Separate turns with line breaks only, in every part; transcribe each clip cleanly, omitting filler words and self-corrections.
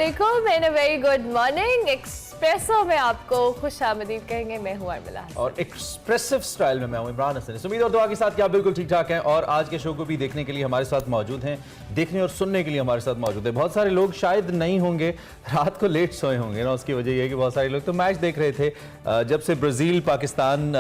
अस्सलामुअलैकुम and a very good morning. Espresso में आपको खुशामदीद कहेंगे। मैं हूं अर्मिला
और एक्सप्रेसिव स्टाइल में मैं हूं इमरान हसन। उम्मीद और दुआ के साथ कि आप बिल्कुल ठीक ठाक हैं और आज के शो को भी देखने के लिए हमारे साथ मौजूद हैं, देखने और सुनने के लिए हमारे साथ मौजूद है। बहुत सारे लोग शायद नहीं होंगे, रात को लेट सोए होंगे ना, उसकी वजह यह है कि बहुत सारे लोग तो मैच देख रहे थे जब से ब्राज़ील पाकिस्तान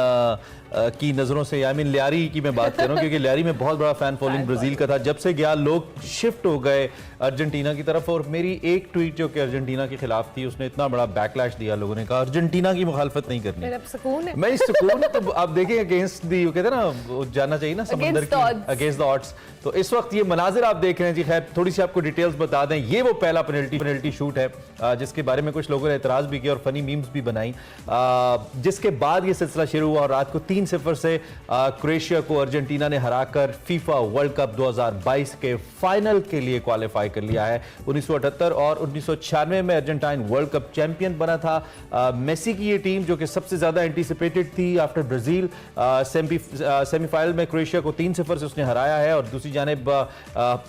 की नज़रों से, आई मीन लियारी की मैं बात कर रहा हूँ क्योंकि लियारी में बहुत बड़ा फैन फॉलोइंग ब्राज़ील का था। जब से गया लोग शिफ्ट हो गए अर्जेंटीना की तरफ और मेरी एक ट्वीट जो कि अर्जेंटीना के खिलाफ थी उसने इतना बड़ा बैकलैश दिया। लोगों ने कहा अर्जेंटीना की मुखालफत नहीं करनी।
मेरा सुकून है,
मैं सुकून तो आप देखें अगेंस्ट दी, कहते हैं ना जाना चाहिए ना समंदर की, अगेंस्ट द ऑड्स। तो इस वक्त ये मनाजिर आप देख रहे हैं जी। खैर थोड़ी सी आपको डिटेल्स बता दें, ये वो पहला पेनल्टी शूट है जिसके बारे में कुछ लोगों ने एतराज भी किया और फनी मीम्स भी बनाई, जिसके बाद ये सिलसिला शुरू हुआ और रात को 3-0 से क्रोएशिया को अर्जेंटीना ने हराकर फीफा वर्ल्ड कप 2022 के फाइनल के लिए क्वालिफाई कर लिया है। 1978 और 1996 में अर्जेंटाइन वर्ल्ड कप चैंपियन बना था। मेसी की ये टीम जो कि सबसे ज्यादा एंटीसिपेटेड थी आफ्टर ब्राजील, सेमीफाइनल में क्रोएशिया को 3-0 से उसने हराया है। और दूसरी जानिब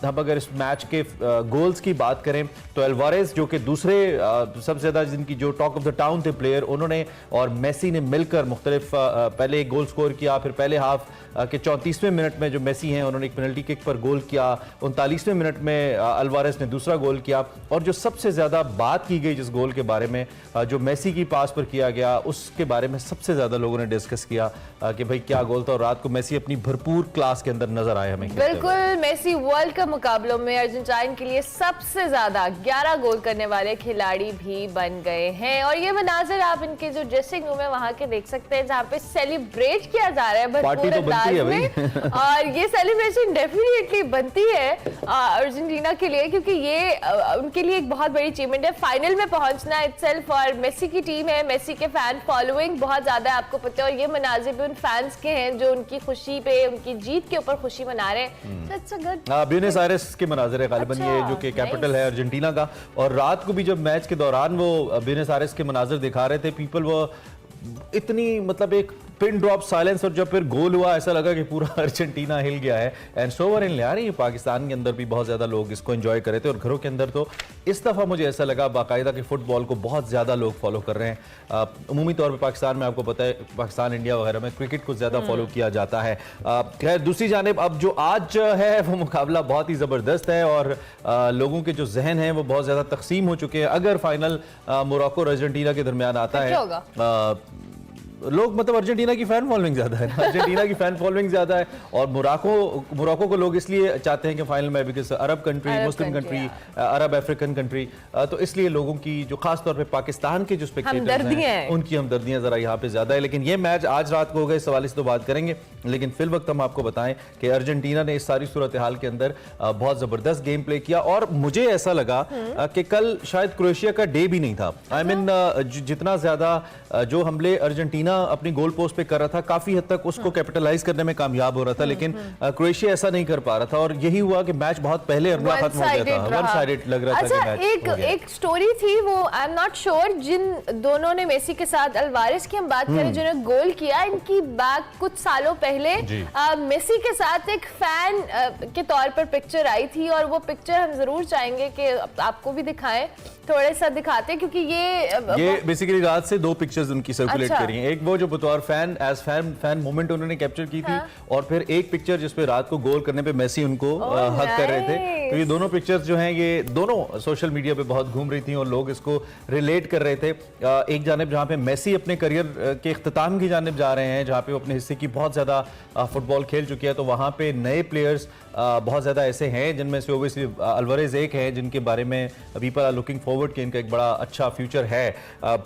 हम अगर इस मैच के गोल्स की बात करें तो अल्वारेज जो कि दूसरे सबसे ज्यादा जिनकी जो टॉक ऑफ द टाउन थे प्लेयर, उन्होंने और मेसी ने मिलकर मुख्तलिफ पहले एक गोल स्कोर किया, फिर पहले हाफ के 34वें मिनट में जो मेसी हैं उन्होंने एक पेनल्टी किक पर गोल किया, 39वें मिनट में अल्वारेज ने दूसरा गोल किया। और जो सबसे ज्यादा बात की गई जिस गोल के बारे में जो मेसी की पास पर किया गया, उसके बारे में सबसे ज्यादा लोगों ने डिस्कस किया कि भाई क्या गोल था। और रात को मेसी अपनी भरपूर क्लास के अंदर नजर आए हमें।
बिल्कुल, मेसी वर्ल्ड कप मुकाबलों में अर्जेंटाइन के लिए सबसे ज्यादा 11 गोल करने वाले खिलाड़ी भी बन गए हैं। और ये मनाजिर आप इनके जो ड्रेसिंग रूम है वहां के देख सकते हैं, जहाँ पे सेलिब्रेट किया जा रहा है भरपूर अंदाज में। और ये सेलिब्रेशन डेफिनेटली बनती है अर्जेंटीना के लिए, क्योंकि ये उनके लिए एक बहुत बड़ी अचीवमेंट है फाइनल में पहुंचना इटसेल्फ। और मेसी की टीम है, मेसी के फैन फॉलोइंग बहुत ज्यादा है, आपको पता है। और ये मनाजिर भी उन फैंस के हैं जो उनकी खुशी पे, उनकी जीत के ऊपर खुशी मना रहे हैं।
ब्यूनस आयरेस के मनाजिर है गालिबन, ये जो कि कैपिटल है अर्जेंटीना का। और रात को भी जब मैच के दौरान वो ब्यूनस आयरेस के मनाजिर दिखा रहे थे, पीपल वो इतनी मतलब एक पिन ड्रॉप साइलेंस। और जब फिर गोल हुआ ऐसा लगा कि पूरा अर्जेंटीना हिल गया है। एंड सोवर इन लियारी, पाकिस्तान के अंदर भी बहुत ज्यादा लोग इसको एंजॉय कर रहे थे और घरों के अंदर तो इस दफा मुझे ऐसा लगा बाकायदा कि फुटबॉल को बहुत ज्यादा लोग फॉलो कर रहे हैं। उमूमी तौर पे पाकिस्तान में आपको पता है, पाकिस्तान इंडिया वगैरह में क्रिकेट को ज्यादा फॉलो किया जाता है। खैर दूसरी जानिब अब जो आज है वो मुकाबला बहुत ही जबरदस्त है और लोगों के जो जहन है वो बहुत ज्यादा तकसीम हो चुके हैं। अगर फाइनल मोरक्को और अर्जेंटीना के दरमियान आता है, लोग मतलब अर्जेंटीना की फैन फॉलोइंग ज्यादा है, अर्जेंटीना की फैन फॉलोइंग ज्यादा है। और मोरक्को को लोग इसलिए चाहते हैं कि फाइनल में, because Arab country, Muslim country, Arab African country, तो इसलिए लोगों की जो खास तौर पे पाकिस्तान के जो स्पेक्टेटर्स हैं उनकी हमदर्दियां जरा यहाँ पे ज्यादा है। लेकिन ये मैच आज रात को हो गए, इस हवाले से तो बात करेंगे। लेकिन फिल वक्त हम आपको बताएं कि अर्जेंटीना ने इस सारी सूरत हाल के अंदर बहुत जबरदस्त गेम प्ले किया। और मुझे ऐसा लगा कि कल शायद क्रोएशिया का डे भी नहीं था। आई मीन जितना ज्यादा जो हमले अर्जेंटीना अपनी गोल पोस्ट पे कर रहा था, काफी हद तक उसको कैपिटलाइज करने में कामयाब हो रहा था, लेकिन क्रोएशिया ऐसा नहीं कर पा रहा था। और यही हुआ कि मैच बहुत पहले खत्म हो गया था, वन साइडेड लग रहा था कि मैच।
एक स्टोरी थी, वो आई एम नॉट श्योर, जिन दोनों ने मेसी के साथ अल्वारेज की हम बात करें जिन्होंने गोल किया, इनकी बैक कुछ सालों पहले मेसी के साथ एक फैन के तौर पर पिक्चर आई थी। और वो पिक्चर हम जरूर चाहेंगे कि आपको भी दिखाएं, थोड़े सा दिखाते, क्योंकि ये
बेसिकली रात से 2 पिक्चर्स उनकी सर्कुलेट करी हैं। एक वो जो बतौर फैन फैन मोमेंट उन्होंने कैप्चर की थी, और फिर एक पिक्चर जिसपे रात को गोल करने पे मेसी उनको हग कर रहे थे। तो ये दोनों पिक्चर्स जो हैं ये दोनों सोशल मीडिया पे बहुत घूम रही थी और लोग इसको रिलेट कर रहे थे। एक जानिब जहाँ पे मेसी अपने करियर के इख्तिताम की जानिब जा रहे हैं, जहाँ पे वो अपने हिस्से की बहुत ज्यादा फुटबॉल खेल चुके हैं, तो वहाँ पे नए प्लेयर्स बहुत ज्यादा ऐसे हैं जिनमें से ओबियसली अल्वारेज एक है जिनके बारे में पीपल आर लुकिंग फॉरवर्ड कि इनका एक बड़ा अच्छा फ्यूचर है।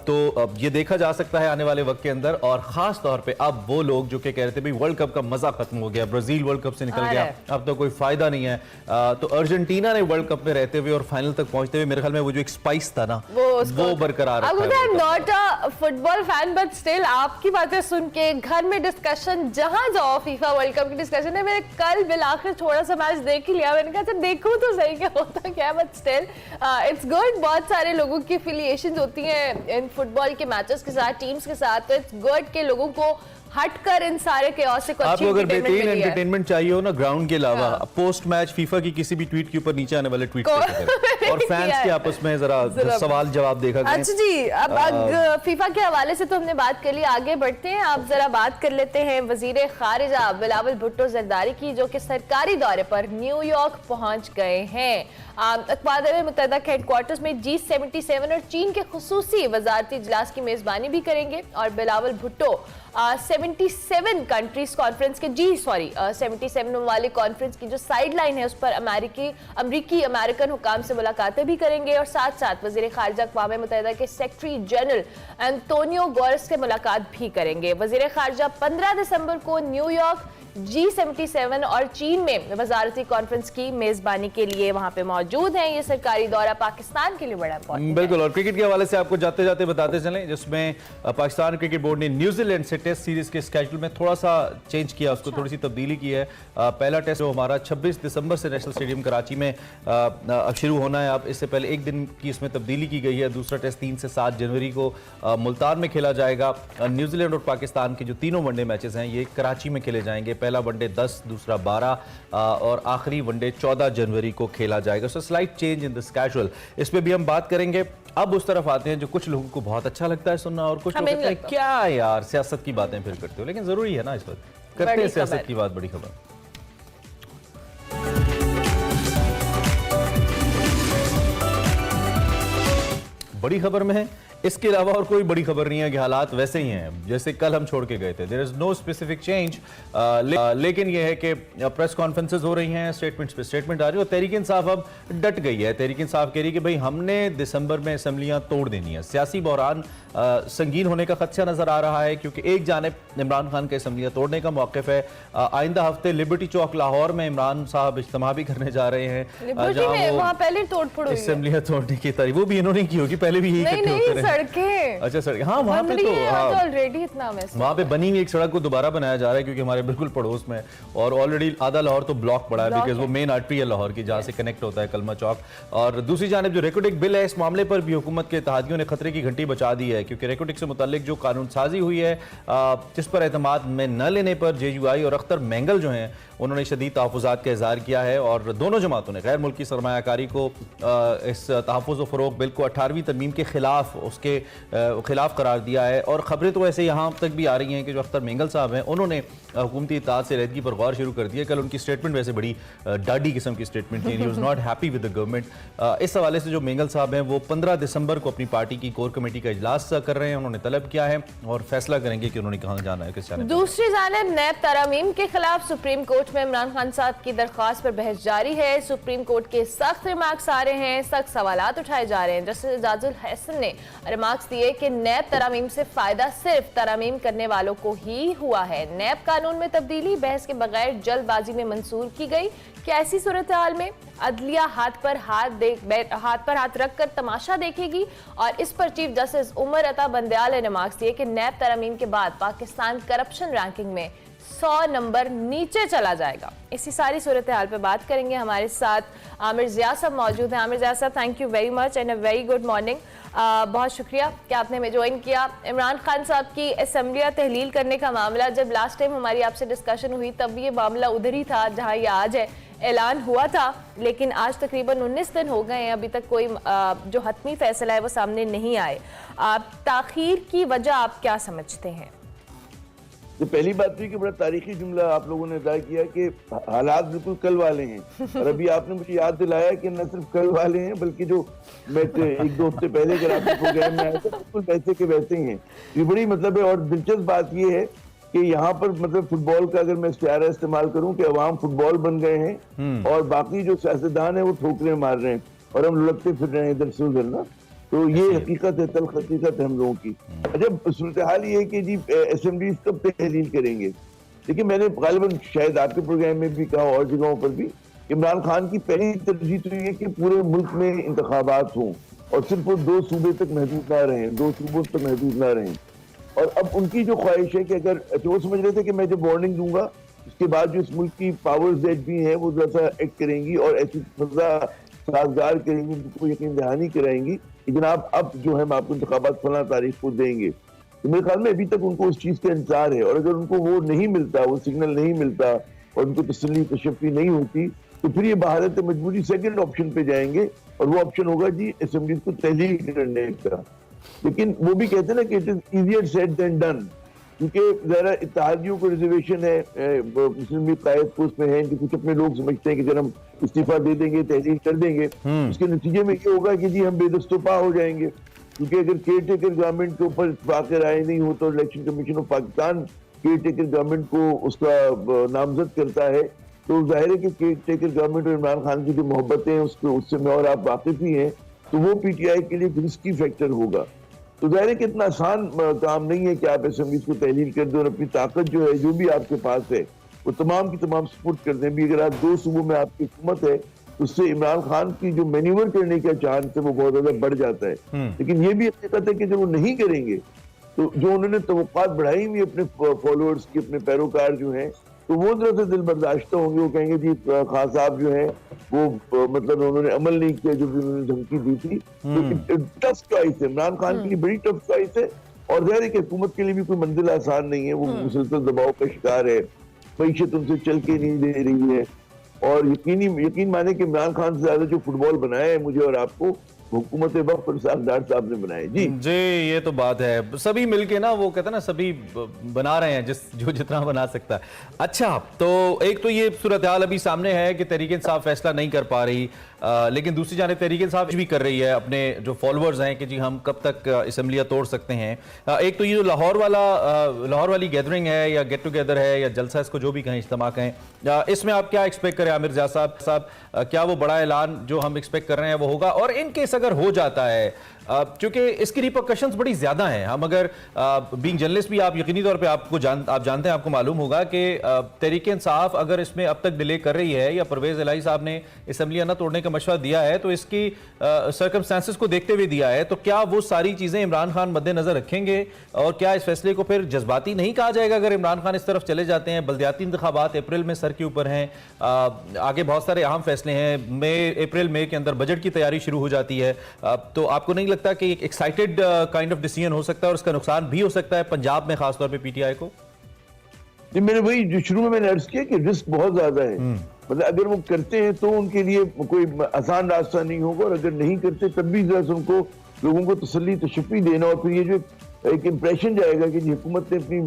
तो ये देखा जा सकता है आने वाले वक्त के अंदर। और खास तौर पे अब वो लोग जो कि कह रहे थे भाई वर्ल्ड कप का मजा खत्म हो गया, ब्राजील वर्ल्ड कप से निकल गया, अब तो कोई फायदा नहीं है, तो अर्जेंटीना ने वर्ल्ड कप में रहते हुए और फाइनल तक पहुंचते हुए मेरे ख्याल में वो जो एक स्पाइस था ना वो बरकरार रखा है।
I am not a football fan but still आपकी बातें सुन के घर में डिस्कशन, जहां जाओ फीफा वर्ल्ड कप की डिस्कशन है। मैंने कल बिल आखिर थोड़ा सा मैच देख ही लिया, मैंने कहा अच्छा देखूं तो सही क्या होता क्या, बट स्टिल इट्स गुड। बहुत सारे लोगों की एफिलिएशंस होती हैं इन फुटबॉल के मैचेस के साथ, टीम्स के साथ, तो इट्स गुड कि लोगों को हटकर इन सारे chaotic और
आपको अगर
entertainment
बेहतरीन
में लिया है।
एंटरटेनमेंट चाहिए हो ना ग्राउंड के अलावा,
हाँ।
पोस्ट मैच फीफा की किसी भी ट्वीट के ऊपर नीचे आने वाले ट्वीट
को-
और फैंस के आपस में जरा सवाल जवाब देखा करें।
अच्छा जी, अब फीफा के हवाले से तो हमने बात कर ली, आगे बढ़ते हैं। आप जरा बात कर लेते हैं वजीर खारिजा बिलावल भुट्टो जरदारी की, जो कि सरकारी दौरे पर न्यूयॉर्क पहुंच गए हैं। अक़वाम मुत्तहिदा के हेडक्वार्टर्स में G77 और चीन के खुसूसी वजारती इजलास की मेजबानी भी करेंगे। और बिलावल भुट्टो 77 कंट्रीज कॉन्फ्रेंस के 77 वाले कॉन्फ्रेंस की जो साइड लाइन है उस पर अमरीकी अमेरिकन हुकाम से मुलाकातें भी करेंगे और साथ साथ वजीर खारजा अक़वाम मुत्तहिदा के सेक्रेटरी जनरल एंटोनियो गुटेरेस से मुलाकात भी करेंगे। वजीर खारजा 15 दिसंबर को न्यूयॉर्क G77 और चीन में वजारती कॉन्फ्रेंस की मेजबानी के लिए वहां पे मौजूद हैं। ये सरकारी दौरा पाकिस्तान के लिए बड़ा इंपॉर्टेंट
बिल्कुल। और क्रिकेट के हवाले से आपको जाते जाते बताते चलें, जिसमें पाकिस्तान क्रिकेट बोर्ड ने न्यूजीलैंड से टेस्ट सीरीज के स्केड्यूल में थोड़ा सा चेंज किया, उसको थोड़ी सी तब्दीली की है। पहला टेस्ट जो हमारा 26 दिसंबर से नेशनल स्टेडियम कराची में अब शुरू होना है। अब इससे पहले एक दिन की इसमें तब्दीली की गई है। दूसरा टेस्ट 3 से 7 जनवरी को मुल्तान में खेला जाएगा। न्यूजीलैंड और पाकिस्तान के जो तीनों वनडे मैचेस हैं ये कराची में खेले जाएंगे। पहला वनडे 10, दूसरा 12 और आखिरी वनडे 14 जनवरी को खेला जाएगा। So slight change in the schedule, इस पे भी हम बात करेंगे। अब उस तरफ आते हैं जो कुछ लोगों को बहुत अच्छा लगता है सुनना और कुछ लोग कहते हैं क्या यार सियासत की बातें फिर करते हो, लेकिन जरूरी है ना इस वक्त करते हैं सियासत की बात। बड़ी खबर, बड़ी खबर में है, इसके अलावा और कोई बड़ी खबर नहीं है कि हालात वैसे ही हैं जैसे कल हम छोड़ के गए थे। There is no specific change, लेकिन यह है कि प्रेस कॉन्फ्रेंसेस हो रही हैं, स्टेटमेंट्स पे स्टेटमेंट आ रही है और तहरीक इंसाफ अब डट गई है। तहरीक इंसाफ कह रही है कि भाई हमने दिसंबर में असम्बलियां तोड़ देनी है। सियासी बहरान संगीन होने का खदशा नजर आ रहा है क्योंकि एक जानिब इमरान खान के असम्बलियां तोड़ने का मौक़िफ़ है। आइंदा हफ्ते लिबर्टी चौक लाहौर में इमरान साहब इज्तिमा भी करने जा रहे हैं, असम्बलियां तोड़ने की तारीफ वो भी इन्होंने की होगी, पहले भी यही इकट्ठे होते रहे। अच्छा सड़क, हाँ वहाँ पे तो
ऑलरेडी इतना
वहाँ पे बनी हुई एक सड़क को दोबारा बनाया जा रहा है क्योंकि हमारे बिल्कुल पड़ोस में, और ऑलरेडी आधा लाहौर तो ब्लॉक पड़ा है बिकॉज वो मेन आर्टरी है लाहौर की जहाँ से कनेक्ट होता है कलमा चौक। और दूसरी जानिब जो रेकोटिक बिल है इस मामले पर भी हुकूमत के इत्तेहादियों ने खतरे की घंटी बचा दी है क्योंकि रेकोटिक से मुतालिक जो कानून साजी हुई है जिस पर एतमाद में न लेने पर JUI और अख्तर मैंगल जो हैं उन्होंने शदीद तहफ़्फ़ुज़ात का इज़हार किया है और दोनों जमातों ने गैर मुल्की सरमायाकारी को इस तहफ़्फ़ुज़ व फ़रोग़ बिल को 18वीं तरमीम के खिलाफ उसके खिलाफ करार दिया है। और खबरें तो ऐसे यहाँ तक भी आ रही हैं कि जो अख्तर मैंगल साहब हैं उन्होंने हुकूमती इत्तेहाद से रहदगी पर गौर शुरू कर दिया। कल उनकी स्टेटमेंट वैसे बड़ी डाडी किस्म की स्टेटमेंट थी, he was not happy with the government. इस हवाले से जो मैंगल साहब हैं वो 15 दिसंबर को अपनी पार्टी की कोर कमेटी का इजलास कर रहे हैं। उन्होंने तलब किया है और फैसला करेंगे कि उन्होंने कहाँ जाना है, किस जाने।
दूसरी जानिब नैब तरामीम के खिलाफ सुप्रीम कोर्ट में इमरान खान साहब की दरख्वास्त पर बहस जारी है। सुप्रीम कोर्ट के सख्त रिमार्क्स आ रहे हैं, सख्त सवालात उठाए जा रहे हैं। जस्टिस एजाजुल हसन ने रिमार्क्स दिए कि नैब तरामीम से फायदा सिर्फ तरामीम करने वालों को ही हुआ है। नैब कानून में तब्दीली बहस के बगैर जल्दबाजी में मंसूर की गई। क्या ऐसी सूरत हाल में अदलिया हाथ पर हाथ रख कर तमाशा देखेगी? और इस पर चीफ जस्टिस उमर अता बंदयाल ने रिमार्क्स दिए कि नैब तरामीम के बाद पाकिस्तान करप्शन रैंकिंग में 100 नंबर नीचे चला जाएगा। इसी सारी सूरत हाल पे बात करेंगे। हमारे साथ आमिर ज़िया साहब मौजूद हैं। आमिर ज़िया साहब, thank you very much and a very good morning. बहुत शुक्रिया कि आपने हमें ज्वाइन किया। इमरान खान साहब की असम्बलियाँ तहलील करने का मामला, जब लास्ट टाइम हमारी आपसे डिस्कशन हुई तब ये मामला उधर ही था जहाँ ये आज है। ऐलान हुआ था लेकिन आज तकरीबन 19 दिन हो गए हैं, अभी तक कोई जो हतमी फैसला है वो सामने नहीं आए। ताखीर की वजह आप क्या समझते हैं?
तो पहली बात थी कि बड़ा तारीखी जुमला आप लोगों ने अदा किया कि हालात बिल्कुल कल वाले हैं और अभी आपने मुझे याद दिलाया कि न सिर्फ कल वाले हैं बल्कि जो मैच 1-2 हफ्ते पहले अगर आपके प्रोग्राम में आया था बिल्कुल वैसे के वैसे ही हैं। ये बड़ी मतलब है। और दिलचस्प बात ये है कि यहाँ पर मतलब फुटबॉल का अगर मैं इस्तिआरा इस्तेमाल करूँ कि अवाम फुटबॉल बन गए हैं और बाकी जो सियासतदान है वो ठोकरें मार रहे हैं और हम लुढ़कते फिर रहे हैं इधर से उधर ना। तो ये हकीकत है, तल्ख हकीकत है हम लोगों की। अच्छा, सूरत हाल ये है कि जी असेंबलीज कब तहलील करेंगे। देखिए, मैंने गालिबन शायद आपके प्रोग्राम में भी कहा और जगहों पर भी, इमरान खान की पहली तरजीह तो ये कि पूरे मुल्क में इंतखाबात हों और सिर्फ वो 2 सूबे तक महदूद ना रहें, 2 सूबों तक महदूद ना रहें। और अब उनकी जो ख्वाहिश है कि अगर वो समझ रहे थे कि मैं जब वार्निंग दूंगा उसके बाद जो इस मुल्क की पावर्स दैट भी हैं वो जैसा एक्ट करेंगी और ऐसी सजा साजगार करेंगी, उनको यकीन दहानी कराएंगी कि जनाब अब जो है हम आपको इंतखाबात फलां तारीख को देंगे। तो मेरे ख्याल में अभी तक उनको उस चीज का इंतजार है, और अगर उनको वो नहीं मिलता, वो सिग्नल नहीं मिलता और उनको तसल्ली तशफ़ी नहीं होती, तो फिर ये बहालत मजबूरी सेकंड ऑप्शन पे जाएंगे, और वो ऑप्शन होगा जी असेंबली को तहलील करने का। लेकिन वो भी कहते हैं ना कि it is easier said than done, क्योंकि जरा इत्तेहादियों को रिजर्वेशन है, मुस्लिम लीग कायद को उसमें है कि कुछ अपने लोग समझते हैं कि अगर हम इस्तीफा दे देंगे, तहलील कर देंगे, उसके नतीजे में ये होगा कि जी हम बेदस्तोपा हो जाएंगे, क्योंकि अगर केयर टेकर गवर्नमेंट के ऊपर इत्तेफाक राय नहीं हो तो election commission of Pakistan care taker government को उसका नामजद करता है, तो जाहिर है कि केयर टेकर गवर्नमेंट और इमरान खान की जो मोहब्बतें हैं उससे मैं और आप वाकिफ ही हैं, तो वो पीटीआई के लिए रिस्की फैक्टर होगा। तो जाहिर है कि इतना आसान काम नहीं है कि आप असेंबलीज को तहलील कर दें और अपनी ताकत जो है, जो भी आपके पास है, वो तमाम की तमाम सपोर्ट कर दें। भी अगर आप 2 सूबों में आपकी हुकूमत है, तो उससे इमरान खान की जो मैन्यूवर करने का चांस है वो बहुत ज्यादा बढ़ जाता है। लेकिन ये भी हकीकत है कि जब वो नहीं करेंगे, तो जो उन्होंने तवक्कात बढ़ाई हुई अपने फॉलोअर्स की, अपने पैरोकार जो हैं, तो वो जरा से दिल बर्दाश्त होंगे। वो कहेंगे जी खान साहब जो है वो मतलब उन्होंने अमल नहीं किया जो भी उन्होंने धमकी दी थी। तो टफ चॉइस है, इमरान खान के लिए बड़ी टफ चॉइस है, और जाहिर है कि हुकूमत के लिए भी कोई मंजिल आसान नहीं है। वो मुसलसल दबाव का शिकार है, मईशत उनसे चल के नहीं दे रही है, और यकीन माने कि इमरान खान से ज्यादा जो फुटबॉल बनाया है मुझे और आपको, हुकूमत वक्त और सागदार साहब ने बनाए। जी
ये तो बात है, सभी मिलके ना, वो कहते हैं ना, सभी बना रहे हैं जो जितना बना सकता है। अच्छा, तो एक तो ये सूरत हाल अभी सामने है कि तहरीक इंसाफ फैसला नहीं कर पा रही, लेकिन दूसरी जाने तहरीक इंसाफ भी कर रही है अपने जो फॉलोअर्स हैं कि जी हम कब तक असेंबलियां तोड़ सकते हैं। एक तो ये जो लाहौर वाली गैदरिंग है या गेट टुगेदर है या जलसा, इसको जो भी कहें, इज्तिमा कहें, इसमें आप क्या एक्सपेक्ट करें आमिर ज़िया साहब, क्या वो बड़ा ऐलान जो हम एक्सपेक्ट कर रहे हैं वो होगा? और इन केस अगर हो जाता है, क्योंकि इसकी रिपरकशंस बड़ी ज्यादा हैं, हम अगर बीइंग जर्नलिस्ट भी आप यकीनी तौर पे आप जानते हैं, आपको मालूम होगा कि तहरीक इंसाफ अगर इसमें अब तक डिले कर रही है या परवेज इलाही साहब ने असेंबलियां न तोड़ने का मशवरा दिया है, तो इसकी सर्कमस्टेंसेस को देखते हुए दिया है, तो क्या वो सारी चीजें इमरान खान मद्देनजर रखेंगे? और क्या इस फैसले को फिर जज्बाती नहीं कहा जाएगा अगर इमरान खान इस तरफ चले जाते हैं? बल्दियाती इंतखाबात अप्रैल में सर के ऊपर हैं, आगे बहुत सारे अहम फैसले हैं, अप्रैल मई के अंदर बजट की तैयारी शुरू हो जाती है, तो आपको नहीं लगता कि एक एक्साइटेड काइंड ऑफ डिसीजन हो सकता है और इसका नुकसान भी हो सकता है पंजाब में खासतौर पे पीटीआई को?
मैंने वही जो शुरू में मैंने अर्ज किया कि रिस्क बहुत ज्यादा है, मतलब अगर वो करते हैं तो उनके लिए कोई आसान रास्ता नहीं होगा, और अगर नहीं करते तब भी जरा उनको लोगों को तसल्ली तशफ़ी देना, और फिर ये जो एक इम्प्रेशन जाएगा कि हुकूमत ने अपनी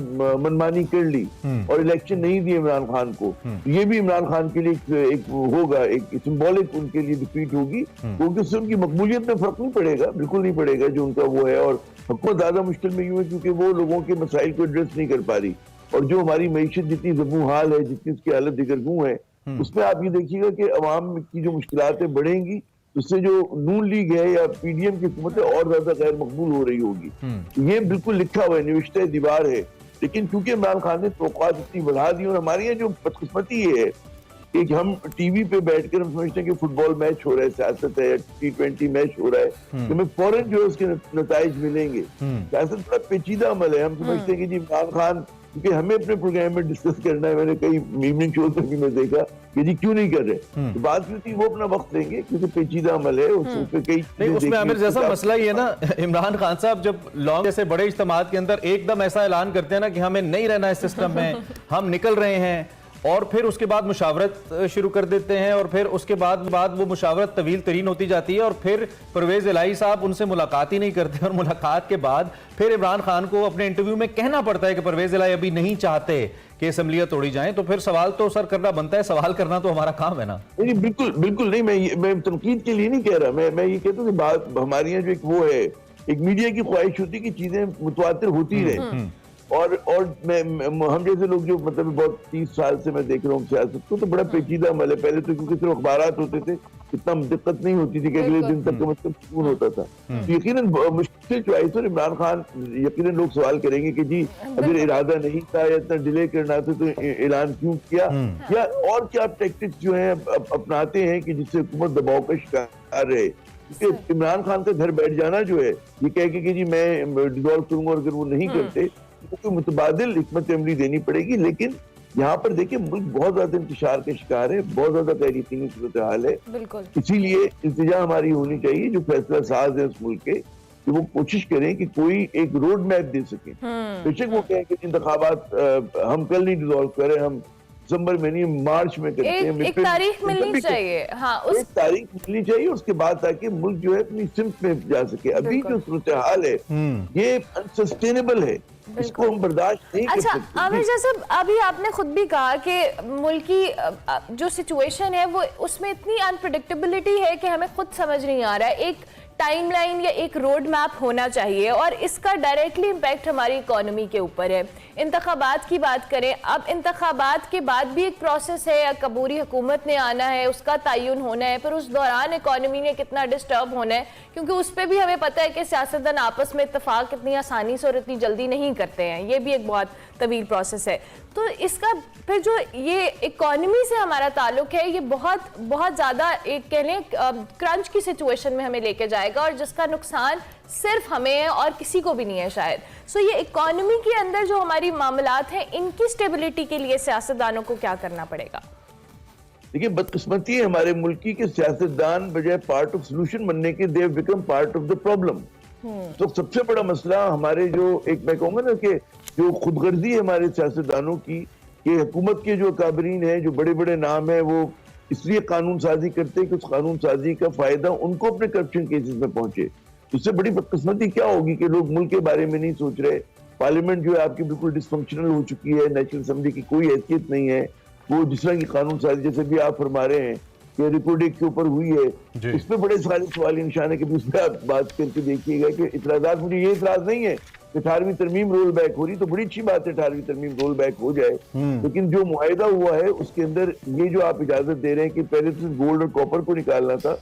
मनमानी कर ली और इलेक्शन नहीं दिए इमरान खान को, ये भी इमरान खान के लिए एक होगा, एक सिंबॉलिक उनके लिए डिफीट होगी, क्योंकि उससे उनकी मकबूलियत में फर्क नहीं पड़ेगा, बिल्कुल नहीं पड़ेगा जो उनका वो है। और हुकूमत ज्यादा मुश्किल में यूं है क्योंकि वो लोगों के मसाइल को एड्रेस नहीं कर पा रही, और जो हमारी मईशत जितनी जबू हाल है, जितनी उसकी हालत दिगरगू है, उसमें आप ये देखिएगा कि अवाम की जो मुश्किलातें बढ़ेंगी, उससे जो नून लीग है या पीडीएम की हुकूमत है और ज्यादा गैर मकबूल हो रही होगी। ये बिल्कुल लिखा हुआ है, निविश्ता दीवार है। लेकिन क्योंकि इमरान खान ने तवक्कुआत इतनी बढ़ा दी, और हमारी यहाँ जो बदकिस्मती है कि हम टीवी पे बैठकर हम समझते हैं कि फुटबॉल मैच हो रहा है, सियासत है, T20 मैच हो रहा है, तो हमें फौरन जो है उसके नताइज मिलेंगे। सियासत बड़ा पेचीदा अमल है। हम समझते हैं कि जी इमरान खान, क्योंकि हमें अपने प्रोग्राम में डिस्कस करना है, मैंने कई इवनिंग शोज में भी मैं देखा कि जी क्यों नहीं कर रहे, तो बात क्यों थी, वो अपना वक्त देंगे क्योंकि पेचीदा अमल है, उसमें कई
नहीं, उसमें आमिर जैसा मसला ही है ना, इमरान खान साहब जब लॉन्ग जैसे बड़े इज्तिमात के अंदर एकदम ऐसा ऐलान करते हैं ना कि हमें नहीं रहना इस सिस्टम में, हम निकल रहे हैं, और फिर उसके बाद मुशावरत शुरू कर देते हैं, और फिर उसके बाद वो मुशावरत तवील तरीन होती जाती है, और फिर परवेज इलाही साहब उनसे मुलाकात ही नहीं करते, और मुलाकात के बाद फिर इमरान खान को अपने इंटरव्यू में कहना पड़ता है कि परवेज इलाही अभी नहीं चाहते कि असेंबलियां तोड़ी जाएं, तो फिर सवाल तो सर करना बनता है, सवाल करना तो हमारा काम है ना।
नहीं, बिल्कुल नहीं, मैं तनकीद के लिए नहीं कह रहा, मैं ये कहता हूँ कि बात हमारी यहाँ जो एक वो है, एक मीडिया की ख्वाहिश होती है कि चीजें मुतवातिर होती रहे, और हम जैसे लोग जो मतलब बहुत 30 साल से मैं देख रहा हूँ सियासत को, तो बड़ा पेचीदा अमल है। पहले तो क्योंकि सिर्फ अखबारात होते थे, इतना दिक्कत नहीं होती थी कि अगले दिन तक कम से कम सुकून होता था। तो यकीनन मुश्किल चॉइस, और इमरान खान यकीनन लोग सवाल करेंगे कि जी अगर इरादा नहीं था या इतना डिले करना था तो ऐलान क्यों किया, या और क्या टैक्टिक्स जो है अपनाते हैं कि जिससे हुकूमत दबाव का शिकार रहे। इमरान खान का घर बैठ जाना जो है, ये कह के कि जी मैं डिसॉल्व करूंगा, और अगर वो नहीं करते तो मुतबादिल हिकमत अमली देनी पड़ेगी। लेकिन यहाँ पर देखिए मुल्क बहुत ज्यादा इंतशार का शिकार है, बहुत ज्यादा खैरियती सूरत हाल है, इसीलिए इंतजा हमारी होनी चाहिए जो फैसला साज है उस मुल्क के, कि वो कोशिश करें कि कोई एक रोड मैप दे सके। बेशक वो कहें कि इंतखाबात हम कल नहीं डिसॉल्व करें, हम दिसंबर में नहीं, मार्च में करते हैं।
एक तारीख मिलनी चाहिए। हाँ,
एक तारीख मिलनी चाहिए, उसके बाद ताकि मुल्क जो है अपनी सिमत में जा सके। अभी जो सूरत हाल है ये अनसस्टेनेबल है, इसको हम बर्दाश्त नहीं कर सकते।
अच्छा आमिर जैसे अभी आपने खुद भी कहा कि मुल्क की जो सिचुएशन है वो उसमें इतनी अनप्रेडिक्टेबिलिटी है कि हमें खुद समझ नहीं आ रहा है। एक टाइमलाइन या एक रोड मैप होना चाहिए और इसका डायरेक्टली इम्पैक्ट हमारी इकोनॉमी के ऊपर है। इंतखाबात की बात करें, अब इंतखाबात के बाद भी एक प्रोसेस है, अकबूरी हुकूमत ने आना है, उसका तयन होना है, फिर उस दौरान इकोनॉमी ने कितना डिस्टर्ब होना है, क्योंकि उस पर भी हमें पता है कि सियासतदान आपस में इत्तेफाक इतनी आसानी से और इतनी जल्दी नहीं करते हैं। ये भी एक बहुत तवील प्रोसेस है। तो इसका फिर जो ये इकोनॉमी से हमारा ताल्लुक है ये बहुत बहुत ज़्यादा एक कह लें क्रंच की सिचुएशन में हमें लेके जाएगा और जिसका नुकसान सिर्फ हमें है और किसी को भी नहीं है शायद। सो ये इकोनॉमी के अंदर जो हमारी मामलात हैं इनकी स्टेबिलिटी के लिए सियासतदानों को क्या करना पड़ेगा?
देखिए बदकिस्मती है हमारे मुल्क की कि सियासतदान बजाय पार्ट ऑफ सोल्यूशन बनने के they become part of the problem. तो सबसे बड़ा मसला हमारे जो एक मैं कहूँगा ना कि जो खुदगर्जी है हमारे सियासतदानों की, कि हुकूमत के जो काबरीन है, जो बड़े बड़े नाम है, वो इसलिए कानून साजी करते हैं कि उस कानून साजी का फायदा उनको अपने करप्शन केसेस में पहुंचे। उससे बड़ी बदकिस्मती क्या होगी कि लोग मुल्क के बारे में नहीं सोच रहे। पार्लियामेंट जो है आपकी बिल्कुल डिसफंक्शनल हो चुकी है, नेशनल असेंबली की कोई हैसियत नहीं है। वो जिस तरह की कानून साजी जैसे भी आप फरमा रहे हैं कि रिपोर्ट के ऊपर हुई है, इसमें बड़े सारे सवाल निशान है कि उस पर आप बात करके देखिएगा कि इतराजात, मुझे ये इतराज नहीं है कि 18वीं तरमीम रोल बैक हो रही, तो बड़ी अच्छी बात है 18वीं तरमीम रोल बैक हो जाए, लेकिन जो मुआहिदा हुआ है उसके अंदर ये जो आप इजाजत दे रहे हैं कि पहले तो गोल्ड और कॉपर को निकालना था,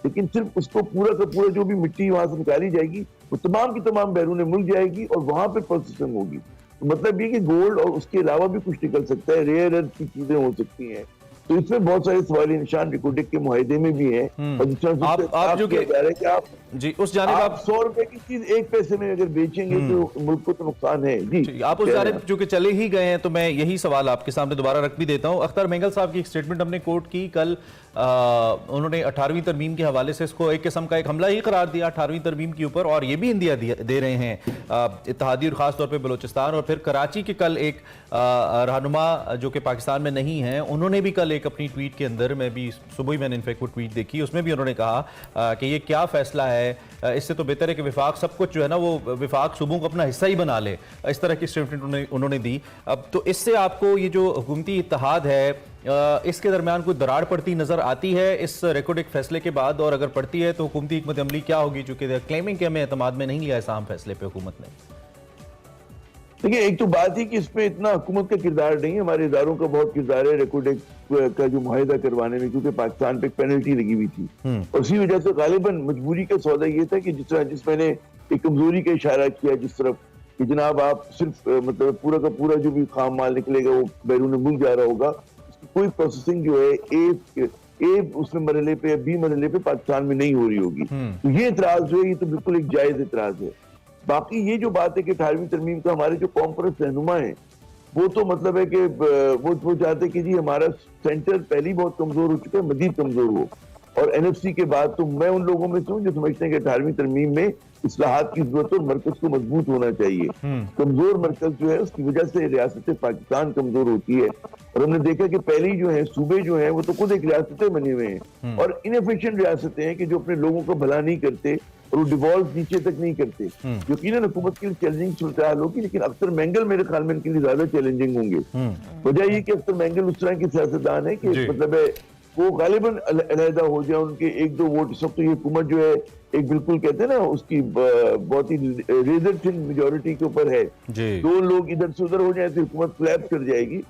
लेकिन सिर्फ उसको पूरा का पूरा जो भी मिट्टी वहां से निकाली जाएगी वो तमाम की तमाम बैरून मुल्क जाएगी और वहां पर प्रोसेसिंग होगी। तो मतलब ये कि गोल्ड और उसके अलावा भी कुछ निकल सकता है, रेयर अर्थ की चीजें हो सकती हैं। तो इसमें बहुत सारे सवाल निशान रिकॉर्डिंग के मुआहिदे में भी है।
आप जो कह रहे हैं कि आप जी उस जानिब आप
100 रुपए की चीज 1 पैसे में अगर बेचेंगे तो मुल्क को तो नुकसान है। जी
आप उस जानिब जो कि चले ही गए हैं तो मैं यही सवाल आपके सामने दोबारा रख भी देता हूं। अख्तर मेंगल साहब की एक स्टेटमेंट हमने कोर्ट की कल, उन्होंने 18वीं तरमीम के हवाले से इसको एक किस्म का एक हमला ही करार दिया 18वीं तरमीम के ऊपर, और ये भी इंदिया दे रहे हैं इत्तेहादी और खास तौर पे बलोचिस्तान। और फिर कराची के कल एक रहनुमा जो कि पाकिस्तान में नहीं है, उन्होंने भी कल एक अपनी ट्वीट के अंदर, मैं भी सुबह ही मैंने इनफैक्ट वो ट्वीट देखी, उसमें भी उन्होंने कहा कि ये क्या फैसला है, इससे तो बेहतर है कि विफाक सब कुछ जो है ना वो विफाक सूबों को अपना हिस्सा ही बना ले। इस तरह की स्टेटमेंट उन्होंने दी। अब तो इससे आपको ये जो हुकूमती इत्तेहाद है इसके दरमियान कोई दरार पड़ती नजर आती है इस रिकॉर्डिक फैसले के बाद, और अगर पड़ती है तो हुकूमती हिकमत अमली क्या होगी, चूंकि क्लेमिंग के हमें एतमाद में नहीं लिया इस अहम फैसले पे हुकूमत ने?
देखिए एक तो बात ही कि इसमें इतना हुकूमत का किरदार नहीं है, हमारे इदारों का बहुत किरदार है रिकॉर्डिक का जो मुआहिदा करवाने में, क्योंकि पाकिस्तान पे एक पेनल्टी लगी हुई थी और उसी वजह से गालिबन मजबूरी का सौदा ये था कि जिस मैंने एक कमजोरी का इशारा किया जिस तरफ कि जनाब आप सिर्फ मतलब पूरा का पूरा जो भी खाम माल निकलेगा वो बैरून मुल्क जा रहा होगा, उसकी कोई प्रोसेसिंग जो है ए उसमें मरहले पे, बी मरहले पे पाकिस्तान में नहीं हो रही होगी। तो ये इतराज जो है ये तो बिल्कुल एक जायज इतराज है। बाकी ये जो बात है कि 18वीं तरमीम का हमारे जो कॉन्फ्रेंस रहनुमा है वो तो मतलब है कि वो चाहते कि जी हमारा सेंटर पहले ही बहुत कमजोर हो चुका है, मजीद कमजोर हो, और एनएफसी के बाद तो मैं उन लोगों में से हूँ जो समझते हैं कि 18वीं तरमीम में इस्लाहात की जरूरत और मरकज को मजबूत होना चाहिए। कमजोर मरकज जो है उसकी वजह से रियासत पाकिस्तान कमजोर होती है, और हमने देखा कि पहले जो है सूबे जो है वो तो खुद एक रियासतें बने हुए हैं और इनएफिशिएंट रियासतें हैं कि जो अपने लोगों को भला नहीं करते और वो डिवॉल्व नीचे तक नहीं करते। यकीनन हुकूमत के लिए चैलेंजिंग सूरत हाल होगी, लेकिन अख्तर मेंगल मेरे ख्याल में इनके लिए ज्यादा चैलेंजिंग होंगे। वजह ये कि अख्तर मेंगल उस तरह की सियासतदान है कि मतलब है वो गालिबन अलहदा हो जाए, उनके 1-2 वोट, सब तो ये हुकूमत जो है एक बिल्कुल कहते हैं ना उसकी बहुत ही रेजर थिन मेजोरिटी के ऊपर है, 2 लोग इधर से उधर हो जाए तो हुकूमत क्लैप कर जाएगी।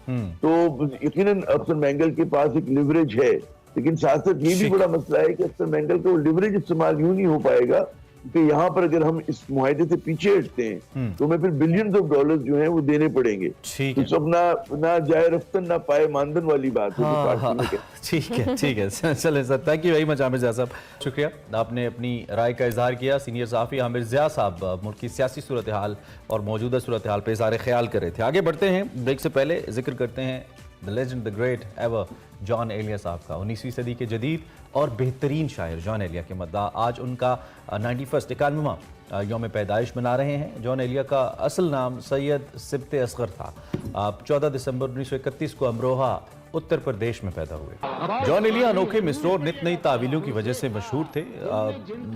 तो यकीनन अख्तर मेंगल के पास एक लिवरेज है, लेकिन साथ साथ ये भी बड़ा मसला है कि अख्तर मेंगल का वो लिवरेज इस्तेमाल यूं नहीं हो पाएगा कि यहाँ पर अगर हम इस मुआहिदे से पीछे हटते हैं तो हमें फिर बिलियंस ऑफ डॉलर्स जो हैं वो देने पड़ेंगे। तो सब ना जाए रफ्तन ना पाए मानदन वाली बात है।
ठीक है चले sir, thank you very much Aamir Zia Sahab, शुक्रिया आपने अपनी राय का इजहार किया। सीनियर सहाफ़ी आमिर ज़िया साहब मुल्क की सियासी सूरत हाल और मौजूदा सूरत हाल पर इज़हार ख्याल कर रहे थे। आगे बढ़ते हैं, ब्रेक से पहले जिक्र करते हैं the legend the great ever Jaun Elia Sahab का। 19वीं सदी के जदीद और बेहतरीन शायर जॉन एलिया के मद्दा आज उनका 91वां यौम पैदाइश मना रहे हैं। जॉन एलिया का असल नाम सैयद सिब्ते असगर था। 14 दिसंबर 1931 को अमरोहा उत्तर प्रदेश में पैदा हुए। जॉन एलिया अनोखे मिसरों और नित नई तावीलों की वजह से मशहूर थे।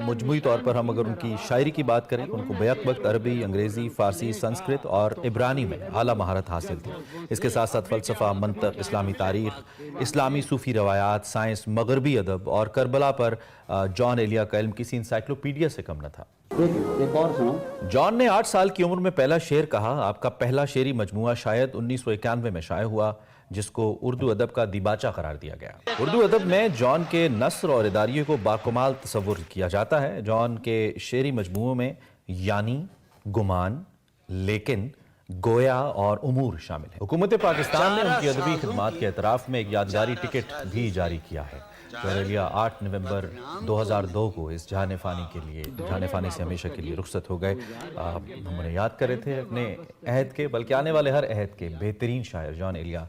मजमूई तौर पर हम अगर उनकी शायरी की बात करें, उनको बैक वक्त अरबी, अंग्रेजी, फारसी, संस्कृत और इब्रानी में आला महारत हासिल थी। इसके साथ साथ फ़लसफ़ा, मंतक, इस्लामी तारीख, इस्लामी सूफ़ी रवायात, साइंस, मगरबी अदब और करबला पर जॉन एलिया का इल्म किसी इंसाइक्लोपीडिया से कम न था।
एक और सुनो।
जॉन ने 8 साल की उम्र में पहला शेर कहा। आपका पहला शेरी मजमुआ शायद 1991 में शाये हुआ, जिसको उर्दू अदब का दिबाचा करार दिया गया। उर्दू अदब में जॉन के नस्र और इदारिये को बाकमाल तस्वुर किया जाता है। जॉन के शेरी मजमुओं में यानी, गुमान, लेकिन, गोया और उमूर शामिल है। हुकूमत पाकिस्तान ने उनकी अदबी खिदमात के एतराफ़ में एक यादगारी टिकट भी जारी किया है। जॉन एलिया 8 नवंबर 2002 को इस जहाने फानी से हमेशा के लिए रुखसत हो गए। हम उन्हें याद कर रहे थे अपने अहद के, बल्कि आने वाले हर अहद के बेहतरीन शायर जॉन एलिया।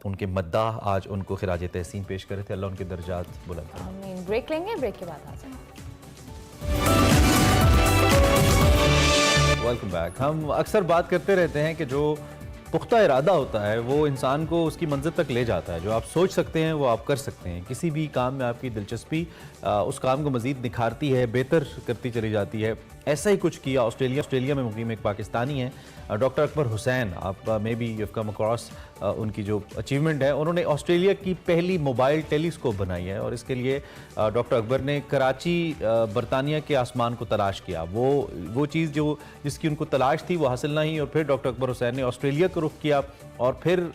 उनके मद्दाह आज उनको खिराज तहसीन पेश करे थे। अल्लाह उनके दर्जात बुलंद करे।
ब्रेक लेंगे, ब्रेक के बाद आ जाएंगे।
Welcome back. हम अक्सर बात करते रहते हैं कि जो पुख्ता इरादा होता है वो इंसान को उसकी मंजिल तक ले जाता है। जो आप सोच सकते हैं वो आप कर सकते हैं। किसी भी काम में आपकी दिलचस्पी उस काम को मज़ीद निखारती है, बेहतर करती चली जाती है। ऐसा ही कुछ किया ऑस्ट्रेलिया में मुकीम एक पाकिस्तानी है डॉक्टर अकबर हुसैन। आप may be you come across उनकी जो अचीवमेंट है। उन्होंने ऑस्ट्रेलिया की पहली मोबाइल टेलीस्कोप बनाई है और इसके लिए डॉक्टर अकबर ने कराची बरतानिया के आसमान को तलाश किया। वो चीज़ जिसकी उनको तलाश थी वो हासिल नहीं, और फिर डॉक्टर अकबर हुसैन ने ऑस्ट्रेलिया को रुख किया और फिर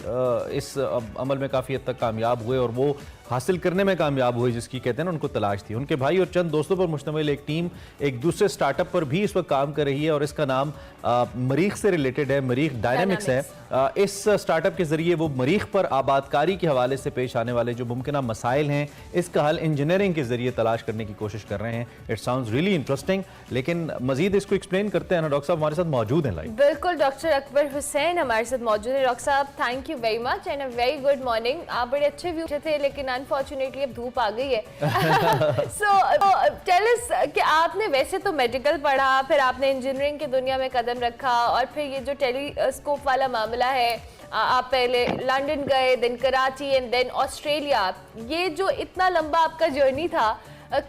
इस अमल में काफ़ी हद तक कामयाब हुए और वो हासिल करने में कामयाब हुए जिसकी कहते हैं ना उनको तलाश थी। उनके भाई और चंद दोस्तों पर मुश्तमिल एक टीम एक दूसरे स्टार्टअप पर भी इस वक्त काम कर रही है और इसका नाम मरीख से रिलेटेड है, मरीख डायनामिक्स है। इस स्टार्टअप के जरिए वो मरीख पर आबादकारी के हवाले से पेश आने वाले जो मुमकिन मसाइल हैं इसका हल इंजीनियरिंग के जरिए तलाश करने की कोशिश कर रहे हैं। It sounds really interesting. लेकिन मजीद इसको एक्सप्लेन करते हैं ना, डॉक्टर साहब हमारे साथ मौजूद हैं लाइव।
बिल्कुल, डॉक्टर अकबर हुसैन हमारे साथ मौजूद है। डॉक्टर साहब thank you very much and a very good morning. आप बड़े अच्छे व्यू थे लेकिन अनफॉर्चुनेटली अब धूप आ गई है। सो टेल अस कि आपने वैसे तो मेडिकल पढ़ा, फिर आपने इंजीनियरिंग की दुनिया में कदम रखा और फिर ये जो टेलीस्कोप वाला मामला है, आप पहले लंदन गए, then Karachi and then Australia. ये जो इतना लंबा आपका जर्नी था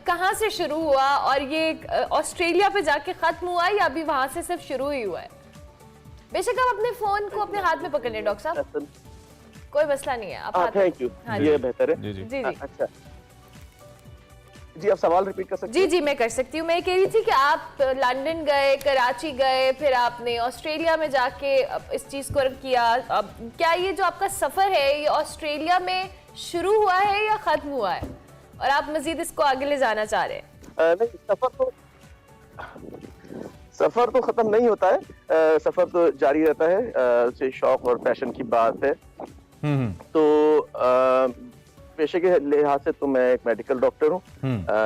कहाँ से शुरू हुआ और ये ऑस्ट्रेलिया पे जाके खत्म हुआ या अभी वहां से सिर्फ शुरू ही हुआ है? बेशक आप अपने फोन को अपने हाथ में पकड़ लें डॉक्टर साहब, कोई मसला नहीं है। आप
थैंक यू, ये बेहतर है।
जी जी
जी जी
अच्छा जी, आप सवाल रिपीट कर सकते
जी जी मैं कर सकती हूँ। मैं कह रही थी कि आप लंदन गए, कराची गए, फिर आपने ऑस्ट्रेलिया में जाके इस चीज़ को किया। अब क्या ये जो आपका सफ़र है ये ऑस्ट्रेलिया में शुरू हुआ है या ख़त्म हुआ है और आप मज़ीद इसको आगे ले जाना चाह रहे हैं?
नहीं, सफर तो खत्म नहीं होता है, सफर तो जारी रहता है। शौक और पैशन की बात है। तो पेशे के लिहाज से तो मैं एक मेडिकल डॉक्टर हूँ,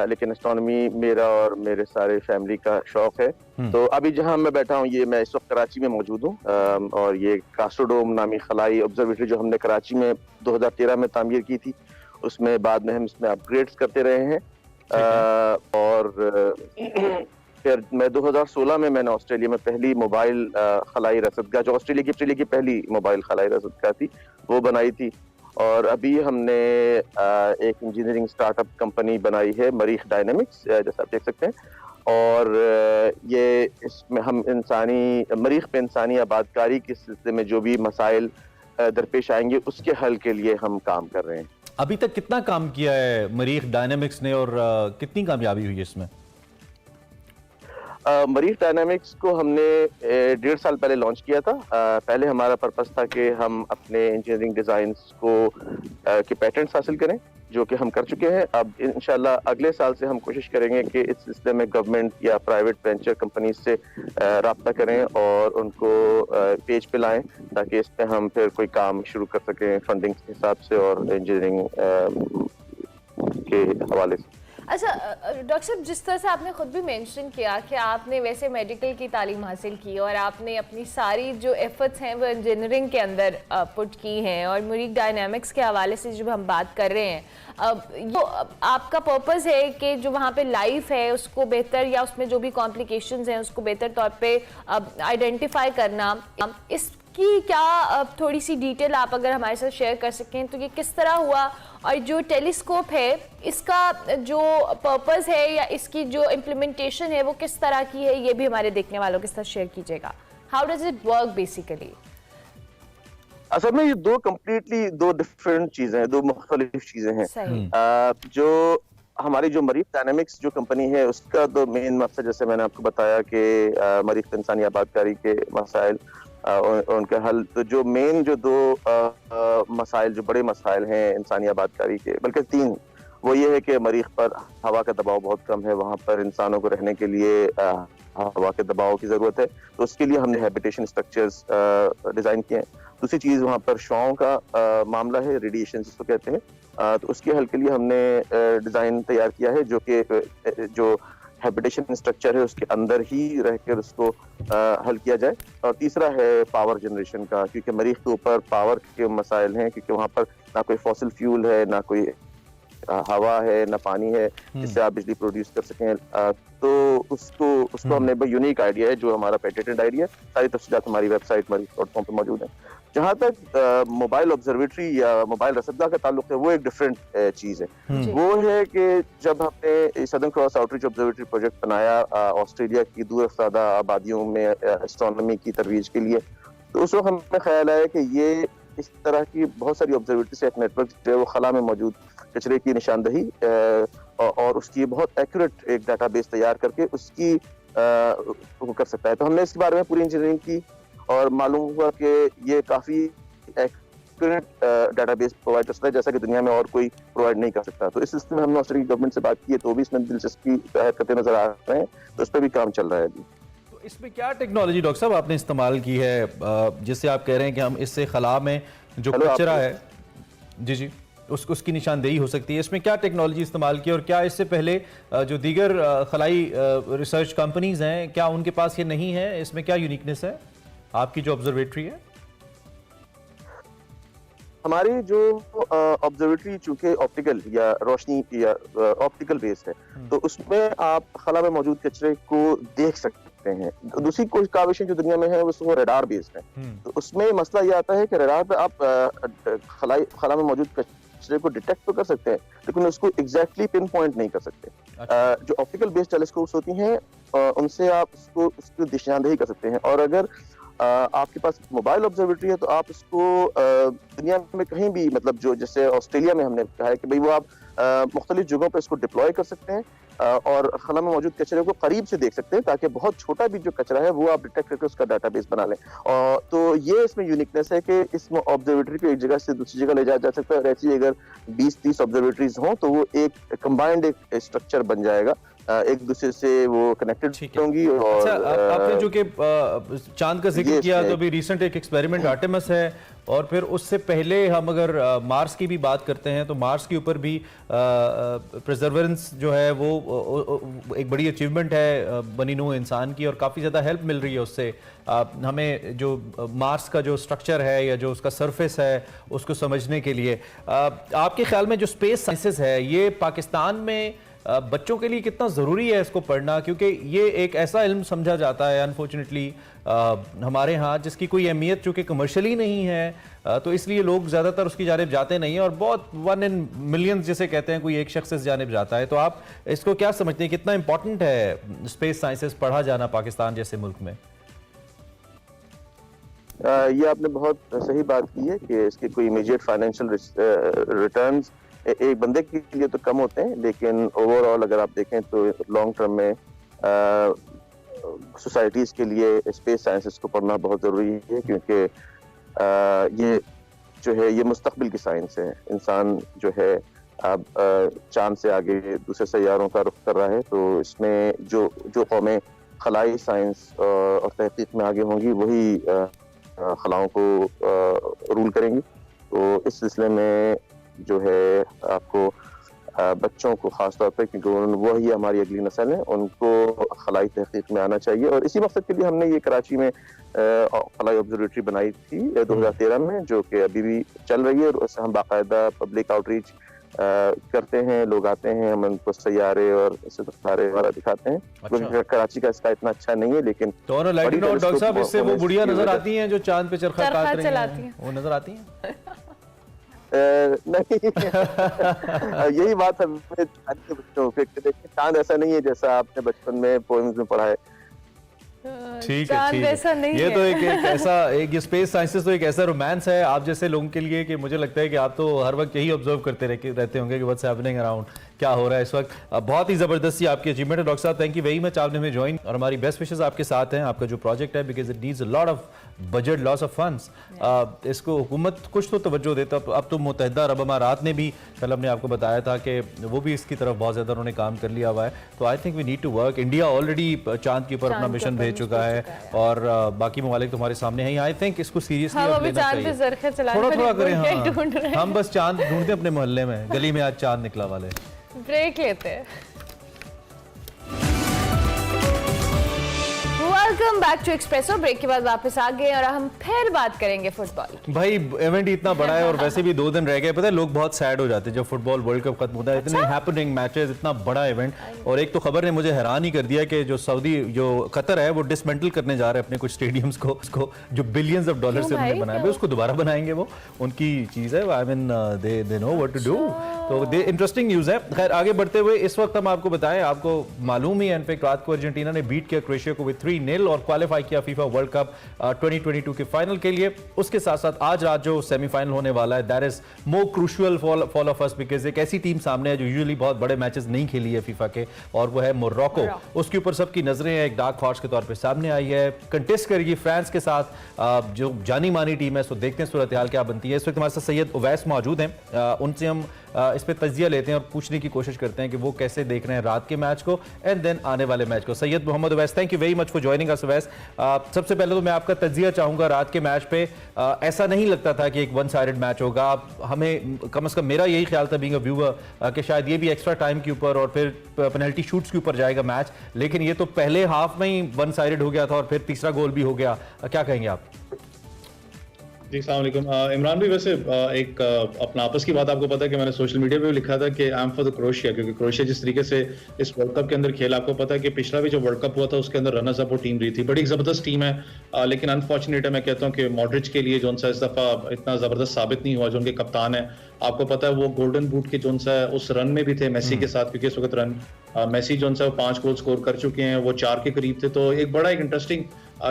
लेकिन एस्ट्रोनॉमी मेरा और मेरे सारे फैमिली का शौक है। तो अभी जहाँ मैं बैठा हूँ ये मैं इस वक्त कराची में मौजूद हूँ और ये कास्ट्रोडोम नामी खलाई ऑब्जर्वेटरी जो हमने कराची में 2013 में तामीर की थी, उसमें बाद में हम इसमें अपग्रेड्स करते रहे हैं। और फिर मैं 2016 में मैंने ऑस्ट्रेलिया में पहली मोबाइल खलाई रसदगाह, जो ऑस्ट्रेलिया की पहली मोबाइल खलाई रसदगाह थी, वो बनाई थी। और अभी हमने एक इंजीनियरिंग स्टार्टअप कंपनी बनाई है मरीख डायनामिक्स, जैसा आप देख सकते हैं। और ये इसमें हम मरीख पे इंसानी आबादकारी के सिलसिले में जो भी मसाइल दरपेश आएंगे उसके हल के लिए हम काम कर रहे हैं।
अभी तक कितना काम किया है मरीख डायनामिक्स ने और कितनी कामयाबी हुई है इसमें?
मरीख डायनामिक्स को हमने 1.5 साल पहले लॉन्च किया था। पहले हमारा पर्पस था कि हम अपने इंजीनियरिंग डिज़ाइंस के पेटेंट्स हासिल करें, जो कि हम कर चुके हैं। अब इंशाल्लाह अगले साल से हम कोशिश करेंगे कि इस सिलसिले में गवर्नमेंट या प्राइवेट वेंचर कंपनीज से रब्ता करें और उनको पेज पे लाएं, ताकि इस पर हम फिर कोई काम शुरू कर सकें फंडिंग के हिसाब से और इंजीनियरिंग के हवाले से।
अच्छा डॉक्टर साहब, जिस तरह से आपने खुद भी मेंशन किया कि आपने वैसे मेडिकल की तालीम हासिल की और आपने अपनी सारी जो एफर्ट्स हैं वो इंजीनियरिंग के अंदर पुट की हैं, और म्यूरिक डायनामिक्स के हवाले से जब हम बात कर रहे हैं, वो आपका पर्पस है कि जो वहाँ पे लाइफ है उसको बेहतर, या उसमें जो भी कॉम्प्लिकेशंस हैं उसको बेहतर तौर पे आइडेंटिफाई करना, इसकी क्या थोड़ी सी डिटेल आप अगर हमारे साथ शेयर कर सकें तो ये किस तरह हुआ, और जो टेलीस्कोप है इसका जो पर्पस है या इसकी जो इम्प्लीमेंटेशन है वो किस तरह की है, ये भी हमारे देखने वालों के साथ शेयर कीजिएगा। How does it work basically?
असल में ये दो डिफरेंट चीजें हैं, दो मुख्तलिफ चीजें हैं।
सही।
जो हमारी जो मरीख डायनामिक्स जो कंपनी है उसका तो मेन मकसद, जैसे मैंने आपको बताया कि मरीख इंसानी आबादकारी के मसाइल उनके हल, तो जो मेन जो दो मसाइल, जो बड़े मसाइल हैं इंसानी आबादकारी के, बल्कि 3, वो ये है कि मरीख पर हवा का दबाव बहुत कम है, वहाँ पर इंसानों को रहने के लिए हवा के दबाव की ज़रूरत है, तो उसके लिए हमने हैबिटेशन स्ट्रक्चर्स डिज़ाइन किए हैं। दूसरी चीज़ वहाँ पर शुआओं का मामला है, रेडिएशन जिसको कहते हैं, तो उसके हल के लिए हमने डिज़ाइन तैयार किया है जो हैबिटेशन स्ट्रक्चर है उसके अंदर ही रहकर उसको हल किया जाए। और तीसरा है पावर जनरेशन का, क्योंकि मरीख के ऊपर पावर के मसाइल हैं, क्योंकि वहाँ पर ना कोई फॉसिल फ्यूल है, ना कोई हवा है, ना पानी है जिससे आप बिजली प्रोड्यूस कर सकें। तो उसको हमने यूनिक आइडिया है जो हमारा पेटेंटेड आइडिया, सारी तफसीलात हमारी वेबसाइट मरीख.com पर मौजूद है। जहाँ तक मोबाइल ऑब्जर्वेटरी या मोबाइल रसदगाह का ताल्लुक है, वो एक डिफरेंट चीज़ है। वो है कि जब हमने southern cross outreach observatory project बनाया ऑस्ट्रेलिया की दूर अफ्तादा आबादियों में एस्ट्रोनॉमी की तरवीज के लिए, तो उस वक्त हमें ख्याल आया कि ये इस तरह की बहुत सारी ऑब्जर्वेटरी से एक नेटवर्क जो है वो खला में मौजूद कचरे की निशानदही और उसकी बहुत एक्यूरेट एक डाटाबेस तैयार करके उसकी वो कर सकता है। तो हमने इसके बारे में पूरी इंजीनियरिंग की और मालूम हुआ कि ये काफ़ी एक्यूरेट डाटाबेस प्रोवाइड कर सकता है, जैसा कि दुनिया में और कोई प्रोवाइड नहीं कर सकता। तो इस सिलसिले में हमने ऑस्ट्रेलिया गवर्नमेंट से बात की है, तो भी इसमें दिलचस्पी करते नजर आ रहे हैं, तो इस पर भी काम चल रहा है अभी।
तो इसमें क्या टेक्नोलॉजी डॉक्टर साहब आपने इस्तेमाल की है जिससे आप कह रहे हैं कि हम इससे खला में जो कचरा है जी उसकी निशानदेही हो सकती है? इसमें क्या टेक्नोलॉजी इस्तेमाल की, और क्या इससे पहले जो दीगर खलाई रिसर्च कंपनीज हैं क्या उनके पास ये नहीं है? इसमें क्या यूनिकनेस है आपकी जो ऑब्जर्वेटरी है?
हमारी जो ऑब्जर्वेटरी चूंकि ऑप्टिकल या रोशनी या ऑप्टिकल बेस्ड है, तो उसमें आप खला में मौजूद कचरे को देख सकते हैं। दूसरी कोई काविशें जो दुनिया में है वो रडार बेस्ड है, तो उसमें मसला ये आता है कि रडार पे आप खला में मौजूद कचरे को डिटेक्ट तो कर सकते हैं, लेकिन उसको एग्जैक्टली पिन पॉइंट नहीं कर सकते। जो ऑप्टिकल बेस्ड टेलीस्कोप्स होती हैं उनसे आप उसको निशानदेही कर सकते हैं। और अगर आपके पास मोबाइल ऑब्जर्वेटरी है तो आप उसको दुनिया में कहीं भी, मतलब जो जैसे ऑस्ट्रेलिया में हमने कहा है कि भाई वो आप मुख्तलिफ जगहों पर इसको डिप्लॉय कर सकते हैं और खला में मौजूद कचरे को करीब से देख सकते हैं, ताकि बहुत छोटा भी जो कचरा है वो आप डिटेक्ट करके उसका डाटाबेस बना लें। और तो ये इसमें यूनिकनेस है कि इस ऑब्जर्वेटरी को एक जगह से दूसरी जगह ले जाया जा सकता है, और ऐसी अगर 20-30 ऑब्जर्वेटरीज हों तो वो एक कंबाइंड एक स्ट्रक्चर बन जाएगा, एक दूसरे से वो कनेक्टेड होंगी। और
अच्छा, आपने जो कि चांद का जिक्र किया, तो अभी रिसेंट एक एक्सपेरिमेंट आर्टेमिस है, और फिर उससे पहले हम अगर मार्स की भी बात करते हैं तो मार्स के ऊपर भी प्रिजर्वेंस जो है वो एक बड़ी अचीवमेंट है बनी नूह इंसान की, और काफ़ी ज़्यादा हेल्प मिल रही है उससे हमें जो मार्स का जो स्ट्रक्चर है या जो उसका सरफेस है उसको समझने के लिए। आपके ख्याल में जो स्पेस साइंसेस है ये पाकिस्तान में बच्चों के लिए कितना ज़रूरी है इसको पढ़ना, क्योंकि ये एक ऐसा इल्म समझा जाता है अनफॉर्चुनेटली हमारे यहाँ जिसकी कोई अहमियत चूँकि कमर्शियली नहीं है, तो इसलिए लोग ज़्यादातर उसकी जानिब जाते नहीं हैं, और बहुत 1 in millions जिसे कहते हैं कोई एक शख्स इस जानिब जाता है। तो आप इसको क्या समझते हैं, कितना इंपॉर्टेंट है स्पेस साइंसेस पढ़ा जाना पाकिस्तान जैसे मुल्क में?
ये आपने बहुत सही बात की है कि इसके कोई इमीडिएट फाइनेंशियल रिटर्न्स एक बंदे के लिए तो कम होते हैं, लेकिन ओवरऑल अगर आप देखें तो लॉन्ग टर्म में सोसाइटीज़ के लिए स्पेस साइंसेस को पढ़ना बहुत ज़रूरी है, क्योंकि ये जो है ये मुस्तकबिल की साइंस है। इंसान जो है अब चांद से आगे दूसरे सैयारों का रुख कर रहा है, तो इसमें जो कौमें खलाई साइंस और तहकीक में आगे होंगी वही खलाओं को रूल करेंगी। तो इस सिलसिले में जो है आपको बच्चों को खास तौर पे, क्योंकि वही हमारी अगली नस्ल है, उनको खलाई तहकीक में आना चाहिए। और इसी मकसद के लिए हमने ये कराची में खलाई ऑब्जर्वेटरी बनाई थी 2013 में, जो कि अभी भी चल रही है। और उससे हम बाकायदा पब्लिक आउटरीच करते हैं, लोग आते हैं, हम उनको सैयारे और सितारे वगैरह दिखाते हैं।
अच्छा।
कराची का इसका इतना अच्छा नहीं है, लेकिन
तो डॉक्टर साहब, इससे वो बुढ़िया नजर आती हैं जो चांद पे चरखा काट रही हैं, वो नजर आती हैं?
नहीं यही बात हमें बच्चों को देखिए, चांद ऐसा नहीं है जैसा आपने बचपन में पोएम्स में पढ़ा है।
ठीक है। ये तो एक ऐसा एक स्पेस साइंसेस तो एक ऐसा रोमांस है आप जैसे लोगों के लिए कि मुझे लगता है कि आप तो हर वक्त यही ऑब्जर्व करते रहते होंगे कि व्हाट्स हैपनिंग अराउंड, क्या हो रहा है इस वक्त। बहुत ही जबरदस्ती आपकी अचीवमेंट है डॉक्टर साहब, थैंक यू वेरी मच, आपने हमें ज्वाइन, और हमारी बेस्ट विशेस आपके साथ हैं। आपका जो प्रोजेक्ट है, because it needs a lot of budget, loss of funds, इसको हुकूमत कुछ तो तवज्जो देता। अब तो मुत्तहिदा अरब अमारात ने भी, कल हमने आपको बताया था कि वो भी इसकी तरफ बहुत ज़्यादा उन्होंने काम कर लिया हुआ है। तो I think we need to work. India already चांद के ऊपर अपना मिशन भेज चुका है और बाकी ममालिक तुम्हारे सामने हैं। आई थिंक इसको सीरियसली लेना चाहिए। थोड़ा थोड़ा करें, हाँ, हम बस चांद ढूंढते अपने मोहल्ले में, गली में आज चांद निकला वाले।
ब्रेक लेते हैं। Welcome back to Expresso. Break के बाद वापस आ गए और हम फिर बात करेंगे फुटबॉल की।
भाई इवेंट इतना बड़ा है और वैसे भी 2 दिन रह गए। पता है लोग बहुत सैड हो जाते हैं जब फुटबॉल वर्ल्ड कप खत्म होता है। इतने हैपनिंग मैचेस, इतना बड़ा इवेंट, और एक तो खबर ने मुझे हैरान ही कर दिया कि जो सऊदी, जो कतर है, वो डिसमेंटल करने जा रहे हैं अपने कुछ स्टेडियम्स को, उसको जो बिलियंस ऑफ डॉलर से उन्होंने बनाया है, उसको दोबारा बनाएंगे। वो उनकी चीज है, I mean they know what to do. तो इंटरेस्टिंग न्यूज है। खैर आगे बढ़ते हुए इस वक्त हम आपको बताएं, आपको मालूम ही है इनफैक्ट रात को अर्जेंटीना ने बीट किया क्रोएशिया को विद 3-0 और क्वालिफाई किया फीफा वर्ल्ड कप 2022 के फाइनल के लिए। उसके साथ साथ आज रात जो सेमीफाइनल होने वाला है, that is more crucial for of us, because एक ऐसी टीम सामने है जो यूजुअली बहुत बड़े मैचेस नहीं खेली है फीफा के, और वो है मोरक्को। उसके ऊपर सबकी नजरें हैं, एक डार्क हॉर्स के तौर पे सामने आई है, कंटेस्ट करेगी फ्रांस के साथ, जो जानी मानी टीम है। सो देखते हैं सूरत हाल क्या बनती है। इस वक्त हमारे साथ सैयद उवैस मौजूद हैं, उनसे हम इस पे तजिया लेते हैं और पूछने की कोशिश करते हैं कि वो कैसे देख रहे हैं रात के मैच को एंड देन आने वाले मैच को। Syed Mohammad Uwais, thank you very much for joining us Uwais. सबसे पहले तो मैं आपका तजिया चाहूंगा रात के मैच पे। ऐसा नहीं लगता था कि एक वन साइडेड मैच होगा, हमें कम से कम मेरा यही ख्याल था बीइंग अ व्यूअर कि शायद ये भी एक्स्ट्रा टाइम के ऊपर और फिर पेनल्टी शूट्स के ऊपर जाएगा मैच, लेकिन ये तो पहले हाफ में ही वन साइडेड हो गया था और फिर तीसरा गोल भी हो गया। क्या कहेंगे आप?
जी अस्सलाम वालेकुम। इमरान भाई, वैसे एक अपना आपस की बात आपको पता है कि मैंने सोशल मीडिया पे भी लिखा था कि I am for the Croatia, क्योंकि क्रोएशिया जिस तरीके से इस वर्ल्ड कप के अंदर खेला, आपको पता है कि पिछला भी जो वर्ल्ड कप हुआ था उसके अंदर रनर्स अप वो टीम रही थी, बड़ी जबरदस्त टीम है। लेकिन अनफॉर्चुनेट है, मैं कहता हूँ कि मॉड्रिच के लिए जो सा इस दफा इतना जबरदस्त साबित नहीं हुआ, जो उनके कप्तान है। आपको पता है वो गोल्डन बूट के जो सा उस रन में भी थे मेसी के साथ, क्योंकि इस वक्त रन मेसी जो सा 5 गोल स्कोर कर चुके हैं, वो 4 के करीब थे। तो एक बड़ा एक इंटरेस्टिंग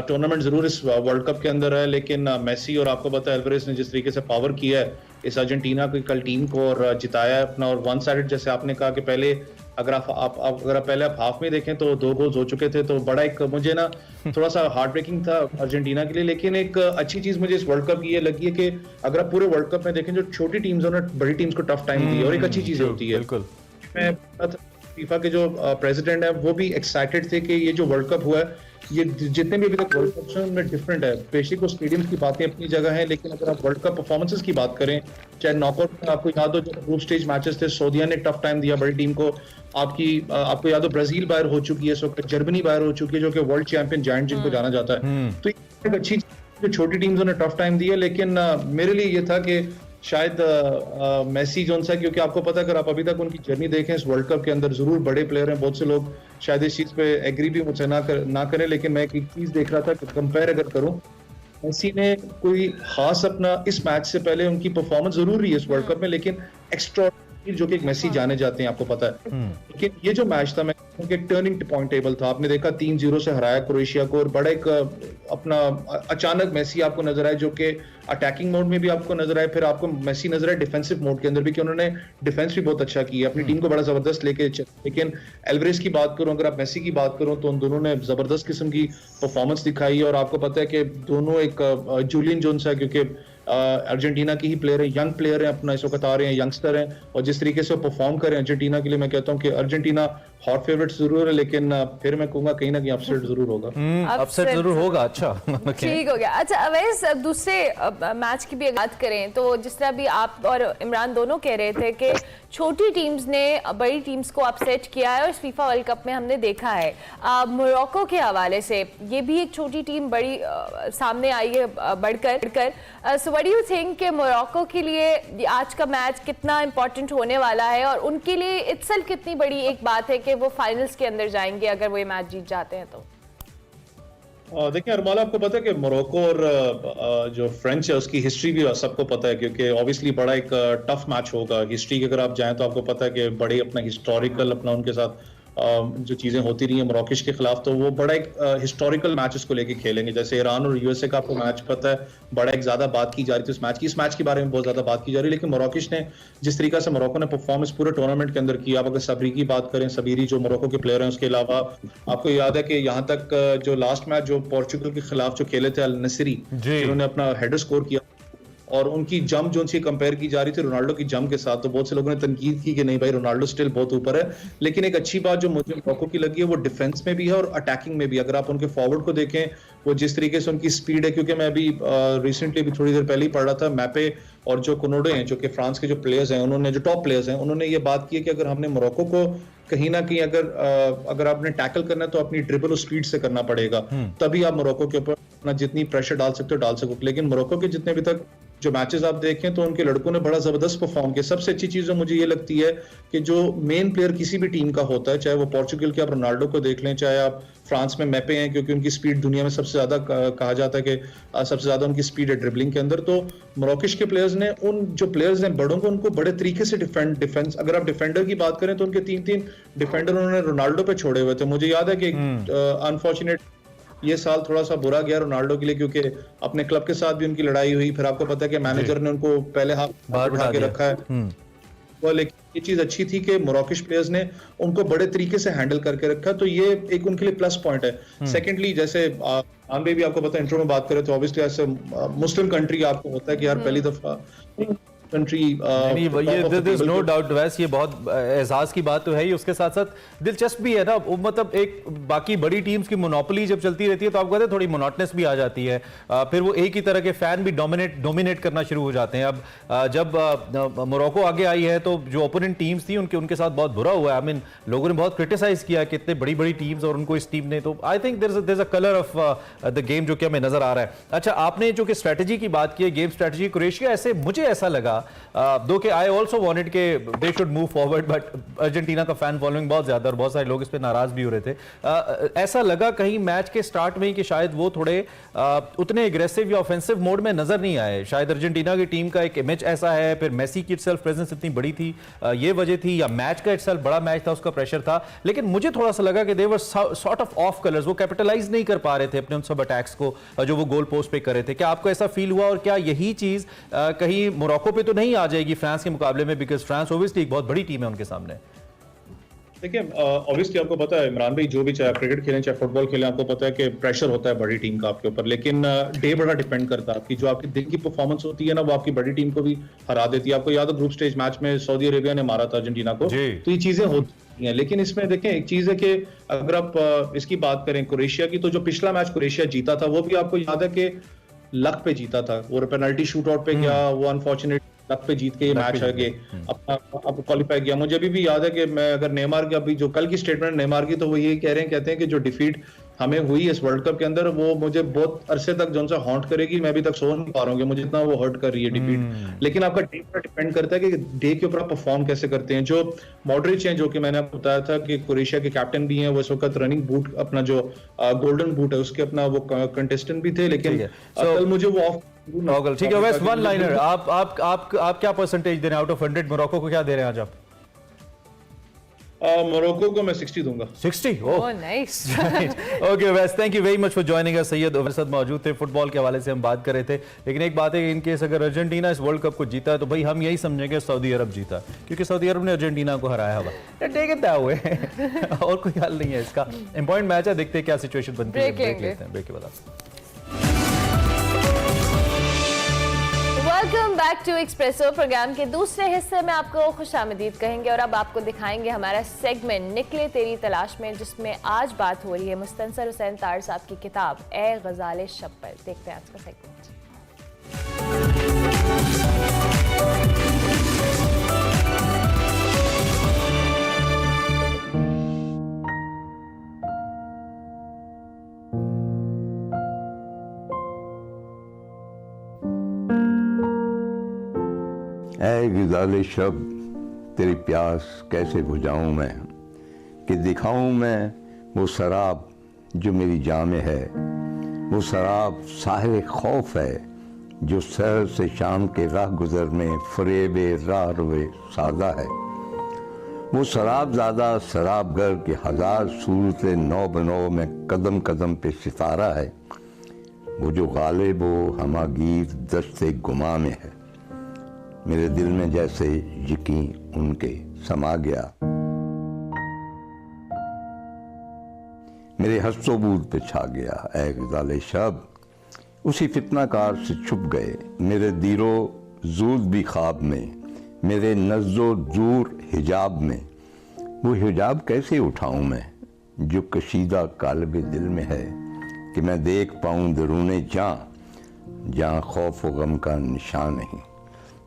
टूर्नामेंट जरूर इस वर्ल्ड कप के अंदर है, लेकिन मेसी और आपको पता है एल्वारेज ने जिस तरीके से पावर किया है इस अर्जेंटीना की कल टीम को और जिताया है अपना, और वन साइडेड जैसे आपने कहा कि पहले अगर आप पहले हाफ में देखें तो 2 गोल्स हो चुके थे, तो बड़ा एक मुझे ना थोड़ा सा हार्ट ब्रेकिंग था अर्जेंटीना के लिए। लेकिन एक अच्छी चीज मुझे इस वर्ल्ड कप की ये लगी है कि अगर आप पूरे वर्ल्ड कप में देखें, जो छोटी टीम्स उन्होंने बड़ी टीम्स को टफ टाइम दी और एक अच्छी चीज होती है।
बिल्कुल,
मैं फीफा के जो प्रेसिडेंट है वो भी एक्साइटेड थे कि ये जो वर्ल्ड कप हुआ है, ये जितने भी अभी तक वर्ल्ड कप में डिफरेंट है। बेसिक को स्टेडियम्स की बातें अपनी जगह है, लेकिन अगर आप वर्ल्ड कप परफॉर्मेंसेस की बात करें, चाहे नॉकआउट में आपको याद हो जो ग्रुप स्टेज मैचेस थे, सऊदीया ने टफ टाइम दिया बड़ी टीम को। आपको याद हो ब्राजील बाहर हो चुकी है, इस वक्त जर्मनी बाहर हो चुकी है, जो कि वर्ल्ड चैंपियन जायंट जिनको जाना जाता है। तो एक अच्छी जो छोटी टीम्स ने टफ टाइम दिया, लेकिन मेरे लिए ये था कि शायद मेसी जोन सा, क्योंकि आपको पता है अगर आप अभी तक उनकी जर्नी देखें इस वर्ल्ड कप के अंदर, जरूर बड़े प्लेयर हैं। बहुत से लोग शायद इस चीज पे एग्री भी मुझसे ना करें, लेकिन मैं एक चीज देख रहा था कि कंपेयर अगर करूं, मेसी ने कोई खास अपना इस मैच से पहले उनकी परफॉर्मेंस जरूर रही है इस वर्ल्ड कप में, लेकिन एक्स्ट्रा जो कि एक मेसी जाने जाते हैं, आपको पता है। लेकिन ये जो मैच था, मैं एक टर्निंग पॉइंट टेबल था। आपने देखा 3-0 से हराया क्रोएशिया को, और बड़ा एक अपना अचानक मेसी आपको नजर आए जो कि अटैकिंग मोड में भी आपको नजर आए, फिर आपको मेसी नजर आए डिफेंसिव मोड के अंदर भी, कि उन्होंने डिफेंस भी बहुत अच्छा किया, अपनी टीम को बड़ा जबरदस्त लेके। लेकिन एल्वारेज की बात करूं, अगर आप मेसी की बात करूं, तो उन दोनों ने जबरदस्त किस्म की परफॉर्मेंस दिखाई। और आपको पता है कि दोनों एक जूलियन जोन्स है, क्योंकि अर्जेंटीना की ही प्लेयर है, यंग प्लेयर है, अपना इस वक्त आ रहे हैं, यंगस्टर हैं, और जिस तरीके से वो परफॉर्म करें अर्जेंटीना के लिए, मैं कहता हूं कि अर्जेंटीना हॉट फेवरेट जरूर है, लेकिन फिर मैं कहूंगा कहीं ना कहीं अपसेट जरूर होगा।
अपसेट जरूर होगा। अच्छा
ठीक हो गया। अच्छा अवैस, अब दूसरे मैच की भी बात करें तो जिस तरह भी आप और इमरान दोनों कह रहे थे कि छोटी टीम्स ने बड़ी टीम्स को अपसेट किया है और इस फीफा वर्ल्ड कप में हमने देखा है। मोरक्को के हवाले से ये भी एक छोटी टीम बड़ी सामने आई है बढ़कर। So what do you think कि मोरक्को के लिए आज का मैच कितना इंपॉर्टेंट होने वाला है और उनके लिए इत्सेल्फ कितनी बड़ी एक बात है कि वो फाइनल्स के अंदर जाएंगे अगर वो ये मैच जीत जाते हैं तो?
देखिए अरमाला, आपको पता है कि मोरक्को और जो फ्रेंच है उसकी हिस्ट्री भी सबको पता है, क्योंकि ऑब्वियसली बड़ा एक टफ मैच होगा। हिस्ट्री की अगर आप जाएं तो आपको पता है कि बड़े अपना हिस्टोरिकल अपना उनके साथ जो चीजें होती रही हैं मोरक्को के खिलाफ, तो वो बड़ा एक हिस्टोरिकल मैच इसको लेके खेलेंगे। जैसे ईरान और यूएसए का आपको मैच पता है, बड़ा एक ज्यादा बात की जा रही थी इस मैच के बारे में बहुत ज्यादा बात की जा रही है। लेकिन मोरक्को ने जिस तरीके से मोरक्को ने परफॉर्मेंस पूरे टूर्नामेंट के अंदर किया, आप अगर सबरी की बात करें, सबीरी जो मोरक्को के प्लेयर हैं, उसके अलावा आपको याद है कि यहाँ तक जो लास्ट मैच जो पोर्चुगल के खिलाफ जो खेले थे अल नसरी, जिन्होंने अपना हेडर स्कोर किया और उनकी जंप जो उनसे कंपेयर की जा रही थी रोनाल्डो की जंप के साथ, तो बहुत से लोगों ने तनकीद की कि नहीं भाई रोनाल्डो स्टिल बहुत ऊपर है। लेकिन एक अच्छी बात जो मुझे मोरक्को की लगी है वो डिफेंस में भी है और अटैकिंग में भी। अगर आप उनके फॉरवर्ड को देखें, वो जिस तरीके से उनकी स्पीड है, क्योंकि मैं अभी रिसेंटली भी थोड़ी देर पहले ही पढ़ रहा था, मैपे और जो कोनोडे हैं जो कि फ्रांस के जो प्लेयर्स हैं, उन्होंने जो टॉप प्लेयर्स हैं, उन्होंने ये बात की है कि अगर हमने मोरक्को को कहीं ना कहीं अगर आपने टैकल करना है तो अपनी ड्रिबल और स्पीड से करना पड़ेगा, तभी आप मोरक्को के ऊपर अपना जितनी प्रेशर डाल सकते हो डाल सकोगे। लेकिन मोरक्को के जितने भी तक जो मैचेस आप देखें तो उनके लड़कों ने बड़ा जबरदस्त परफॉर्म किया। सबसे अच्छी चीज जो मुझे ये लगती है कि जो मेन प्लेयर किसी भी टीम का होता है, चाहे वो पोर्चुगल के आप रोनाल्डो को देख लें, चाहे आप फ्रांस में मैपे हैं, क्योंकि उनकी स्पीड दुनिया में सबसे ज्यादा कहा जाता है कि सबसे ज्यादा उनकी स्पीड है ड्रिबलिंग के अंदर। तो मोरक्को के प्लेयर्स ने उन जो प्लेयर्स हैं बड़ों को, उनको बड़े तरीके से डिफेंस, अगर आप डिफेंडर की बात करें तो उनके 3-3 डिफेंडर उन्होंने रोनाल्डो पे छोड़े हुए थे। मुझे याद है कि अनफॉर्चुनेट ये साल थोड़ा सा बुरा गया रोनाल्डो के लिए, क्योंकि अपने क्लब के साथ भी उनकी लड़ाई हुई, फिर आपको पता है कि मैनेजर ने उनको पहले हाथ उठा के रखा है। वो लेकिन ये चीज अच्छी थी कि मोरक्को प्लेयर्स ने उनको बड़े तरीके से हैंडल करके रखा, तो ये एक उनके लिए प्लस पॉइंट है। सेकेंडली, जैसे आनबे भी आपको पता है इंट्रो में बात करें तो ऑब्वियसली ऐसे मुस्लिम कंट्री आपको होता है कि यार पहली दफा कंट्री,
नो डाउट वैसे ये बहुत एहसास की बात तो है ही, उसके साथ साथ दिलचस्प भी है ना। मतलब एक बाकी बड़ी टीम्स की मोनोपोली जब चलती रहती है तो आपको कहते हैं थोड़ी मोनोटनेस भी आ जाती है, फिर वो एक ही तरह के फैन भी डोमिनेट करना शुरू हो जाते हैं। अब जब मोरक्को आगे आई है तो जो ओपोनेंट टीम्स थी उनके साथ बहुत बुरा हुआ है। आई मीन लोगों ने बहुत क्रिटिसाइज किया कि इतने बड़ी बड़ी टीम्स और उनको इस टीम ने, तो I think there is a colour of the game जो कि हमें नजर आ रहा है। अच्छा, आपने जो कि स्ट्रेटजी की बात की है, गेम स्ट्रेटजी, क्रोएशिया ऐसे मुझे ऐसा लगा दो कि आई ऑल्सो वांटेड के they should move forward, but Argentina का फैन फॉलोइंग बहुत ज्यादा और बहुत सारे लोग इस पे नाराज भी हो रहे थे। ऐसा लगा कहीं मैच के स्टार्ट में ही कि शायद वो थोड़े उतने एग्रेसिव या ऑफेंसिव मोड में नजर नहीं आए। शायद अर्जेंटीना की टीम का एक इमेज ऐसा है, फिर मेसी की सेल्फ प्रेजेंस इतनी बड़ी थी, ये वजह थी, या मैच का इटसेल्फ बड़ा मैच था, उसका प्रेशर था। लेकिन मुझे थोड़ा सा लगा कि they were sort of off colours, वो कैपिटलाइज नहीं कर पा रहे थे अपने उन सब अटैक्स को जो वो गोल पोस्ट पे कर रहे थे। क्या आपको ऐसा फील हुआ और क्या यही चीज कहीं मोरक्को पे तो नहीं आ जाएगी फ्रांस के मुकाबले में, बिकॉज फ्रांस ऑब्वियसली एक बहुत बड़ी टीम है उनके सामने?
देखिए ऑब्वियसली आपको पता है इमरान भाई, जो भी चाहे क्रिकेट खेलें चाहे फुटबॉल खेलें, आपको पता है कि प्रेशर होता है बड़ी टीम का आपके ऊपर, लेकिन डे बड़ा डिपेंड करता है। आपकी जो आपकी दिन की परफॉर्मेंस होती है ना, वो आपकी बड़ी टीम को भी हरा देती है। आपको याद है ग्रुप स्टेज मैच में सऊदी अरेबिया ने मारा था अर्जेंटीना को, तो ये चीजें होती हैं। लेकिन इसमें देखें एक चीज है कि अगर आप इसकी बात करें क्रोएशिया की, तो जो पिछला मैच क्रोएशिया जीता था वो भी आपको याद है कि लक पे जीता था, वो पेनल्टी शूट आउट पे गया, वो अनफॉर्चुनेट लक पे जीत के ये मैच आगे अपना क्वालिफाई किया। मुझे अभी भी याद है कि मैं अगर नेमार की अभी जो कल की स्टेटमेंट नेमार की, तो वो ये कहते हैं कि जो डिफीट हमें हुई इस वर्ल्ड कप के अंदर, वो मुझे बहुत अरसे तक जो सा हॉन्ट करेगी, मैं अभी तक सो नहीं पा रहा हूँ, मुझे इतना वो हर्ट कर रही है डिफीट। लेकिन आपका डे पर डिपेंड करता है कि डे के ऊपर आप परफॉर्म कैसे करते हैं। जो मॉडरिच हैं, जो कि मैंने आपको बताया था कि क्रोएशिया के कैप्टन भी हैं, वो इस वक्त रनिंग बूट अपना जो गोल्डन बूट है उसके अपना वो कंटेस्टेंट भी थे, लेकिन कल मुझे वो ऑफ।
ठीक है, वैसे वन लाइनर आप क्या परसेंटेज दे रहे हैं आउट ऑफ 100? मोरक्को को क्या दे रहे हैं आज आप?
मोरक्को को मैं 60 दूंगा।
60?
Oh nice.
ओके वैस, thank you very much for joining अस। सैयद हमारे साथ मौजूद थे, फुटबॉल के हवाले से हम बात कर रहे थे। लेकिन एक बात है, इन केस अगर अर्जेंटीना इस वर्ल्ड कप को जीता है तो भाई हम यही समझेंगे सऊदी अरब जीता, क्योंकि सऊदी अरब ने अर्जेंटीना को हराया हुआ। टेक इट दैट वे, और कोई हल नहीं है इसका। इंपॉर्टेंट मैच है, देखते हैं क्या सिचुएशन बनती है। ब्रेक लेते हैं, ब्रेक के बाद।
Welcome back to Expresso. Programme के दूसरे हिस्से में आपको खुशामदीद कहेंगे और अब आपको दिखाएंगे हमारा सेगमेंट निकले तेरी तलाश में, जिसमें आज बात हो रही है मुस्तनसर हुसैन तार साहब की किताब ए गजाले शब पर। देखते हैं आज का सेगमेंट।
ऐ गुज़ाले शब तेरी प्यास कैसे बुझाऊं मैं, कि दिखाऊं मैं वो शराब जो मेरी जाम में है। वो शराब साहिर खौफ है जो शहर से शाम के राह गुजर में फरेबे राह रुए सादा है। वो शराब ज़्यादा शराबगर के हजार सूरतें नौ बनो में कदम कदम पे सितारा है। वो जो गालिब वो हमागीर दस्ते गुमा में है। मेरे दिल में जैसे यकीन उनके समा गया। मेरे हस्तोबूद पे छा गया। ऐ गुज़ाले शब उसी फितनाकार से छुप गए मेरे दीरो जूद भी ख्वाब में, मेरे नज़्ज़ो दूर हिजाब में। वो हिजाब कैसे उठाऊं मैं जो कशीदा काल्बे दिल में है, कि मैं देख पाऊं दरूने जहाँ खौफ व गम का निशान नहीं,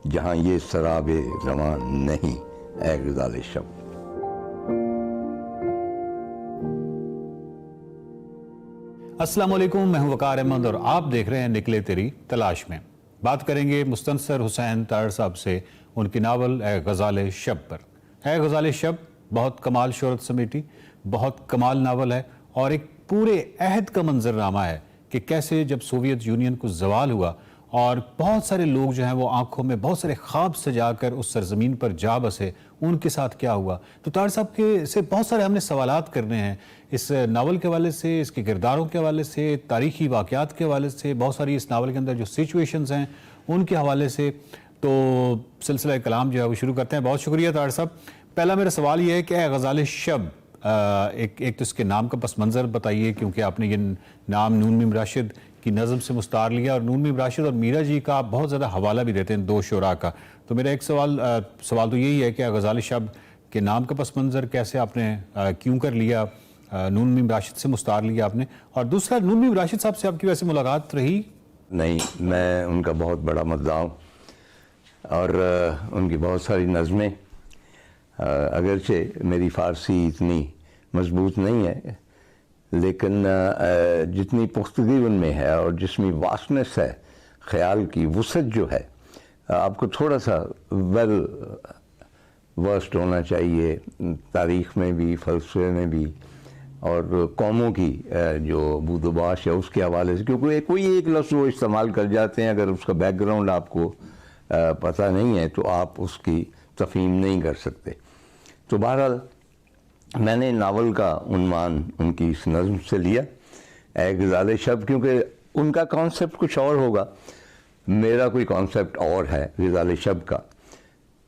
जहाँ ये शराबे रवां नहीं। ऐ गुज़ाले शब।
अस्सलाम वालेकुम, मैं हूं वकार अहमद और आप देख रहे हैं निकले तेरी तलाश में। बात करेंगे मुस्तनसर हुसैन तार साहब से उनकी नावल ए गजाले शब पर। ए गजाले शब बहुत कमाल शोहरत समेटी, बहुत कमाल नावल है और एक पूरे अहद का मंजरनामा है कि कैसे जब सोवियत यूनियन को जवाल हुआ और बहुत सारे लोग जो हैं वो आंखों में बहुत सारे ख्वाब सजाकर उस सरजमीन पर जा बसे, उनके साथ क्या हुआ। तो तार साहब के से बहुत सारे हमने सवालात करने हैं इस नावल के हवाले से, इसके किरदारों के हवाले से, तारीखी वाक़यात के हवाले से, बहुत सारी इस नावल के अंदर जो सिचुएशंस हैं उनके हवाले से। तो सिलसिला कलाम जो है वो शुरू करते हैं। बहुत शुक्रिया तार साहब। पहला मेरा सवाल ये है कि गजाले शब, एक तो इसके नाम का पस मंज़र बताइए, क्योंकि आपने ये नाम नून मीम राशिद की नज़म से मुस्तार लिया और नून मीम राशिद और मीरा जी का आप बहुत ज़्यादा हवाला भी देते हैं, दो शोरा का। तो मेरा एक सवाल तो यही है कि गजाले शब के नाम का पस मंज़र कैसे आपने क्यों कर लिया, नून मीम राशिद से मुस्तार लिया आपने, और दूसरा नून मीम राशिद साहब से आपकी वैसे मुलाकात रही?
नहीं, मैं उनका बहुत बड़ा मद्दाह हूँ और उनकी बहुत सारी नज़में, अगरचे मेरी फ़ारसी इतनी मजबूत नहीं है, लेकिन जितनी पुख्तगी उनमें है और जिसमें वास्टनेस है, ख्याल की वसअत जो है, आपको थोड़ा सा वेल वर्स्ड होना चाहिए तारीख़ में भी, फ़लसफ़े में भी, और कौमों की जो बूदोबाश है उसके हवाले से, क्योंकि कोई एक लफ्ज़ वो इस्तेमाल कर जाते हैं, अगर उसका बैकग्राउंड आपको पता नहीं है तो आप उसकी तफ़हीम नहीं कर सकते। तो बहरहाल मैंने नावल का उन्वान उनकी इस नज़्म से लिया, ए गजाले शब, क्योंकि उनका कॉन्सेप्ट कुछ और होगा, मेरा कोई कॉन्सेप्ट और है गजाले शब का।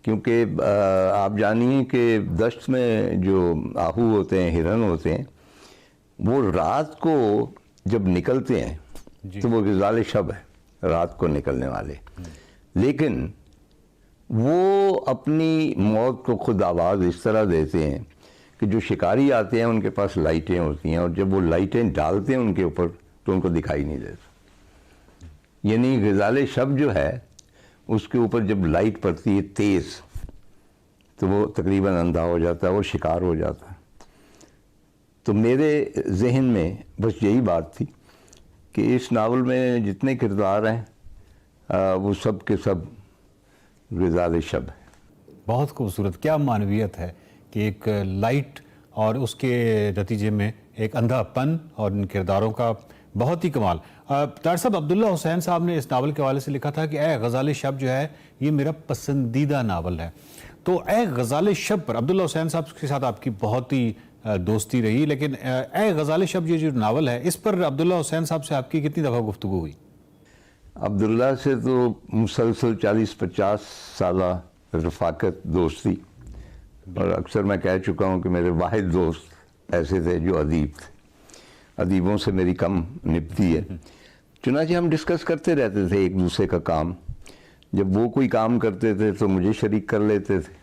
क्योंकि आप जानिए कि दश्त में जो आहू होते हैं, हिरन होते हैं, वो रात को जब निकलते हैं तो वो गजाले शब है, रात को निकलने वाले। लेकिन वो अपनी मौत को खुद आवाज़ इस तरह देते हैं कि जो शिकारी आते हैं उनके पास लाइटें होती हैं, और जब वो लाइटें डालते हैं उनके ऊपर तो उनको दिखाई नहीं देता। यानी गजाले शब जो है उसके ऊपर जब लाइट पड़ती है तेज़ तो वो तकरीबन अंधा हो जाता है, वो शिकार हो जाता है। तो मेरे जहन में बस यही बात थी कि इस नावल में जितने किरदार हैं वो सब के सब गजाले शब है।
बहुत खूबसूरत, क्या मानवियत है कि एक लाइट और उसके नतीजे में एक अंधापन और इन किरदारों का बहुत ही कमाल। तार साहब, अब्दुल्ला हुसैन साहब ने इस नावल के हवाले से लिखा था कि ए गजाले शब जो है ये मेरा पसंदीदा नावल है। तो ए गजाले शब पर अब्दुल्ला हुसैन साहब के साथ आपकी बहुत ही दोस्ती रही, लेकिन ए गजाले शब ये जो नावल है इस पर अब्दुल्ला हुसैन साहब से आपकी कितनी दफ़ा गुफ्तगू हुई?
अब्दुल्ला से तो मुसलसल 40-50 साल रफ़ाकत दोस्ती, और अक्सर मैं कह चुका हूँ कि मेरे वाहिद दोस्त ऐसे थे जो अदीब थे। अदीबों से मेरी कम निभती है, चुनांचे हम डिस्कस करते रहते थे एक दूसरे का काम। जब वो कोई काम करते थे तो मुझे शरीक कर लेते थे,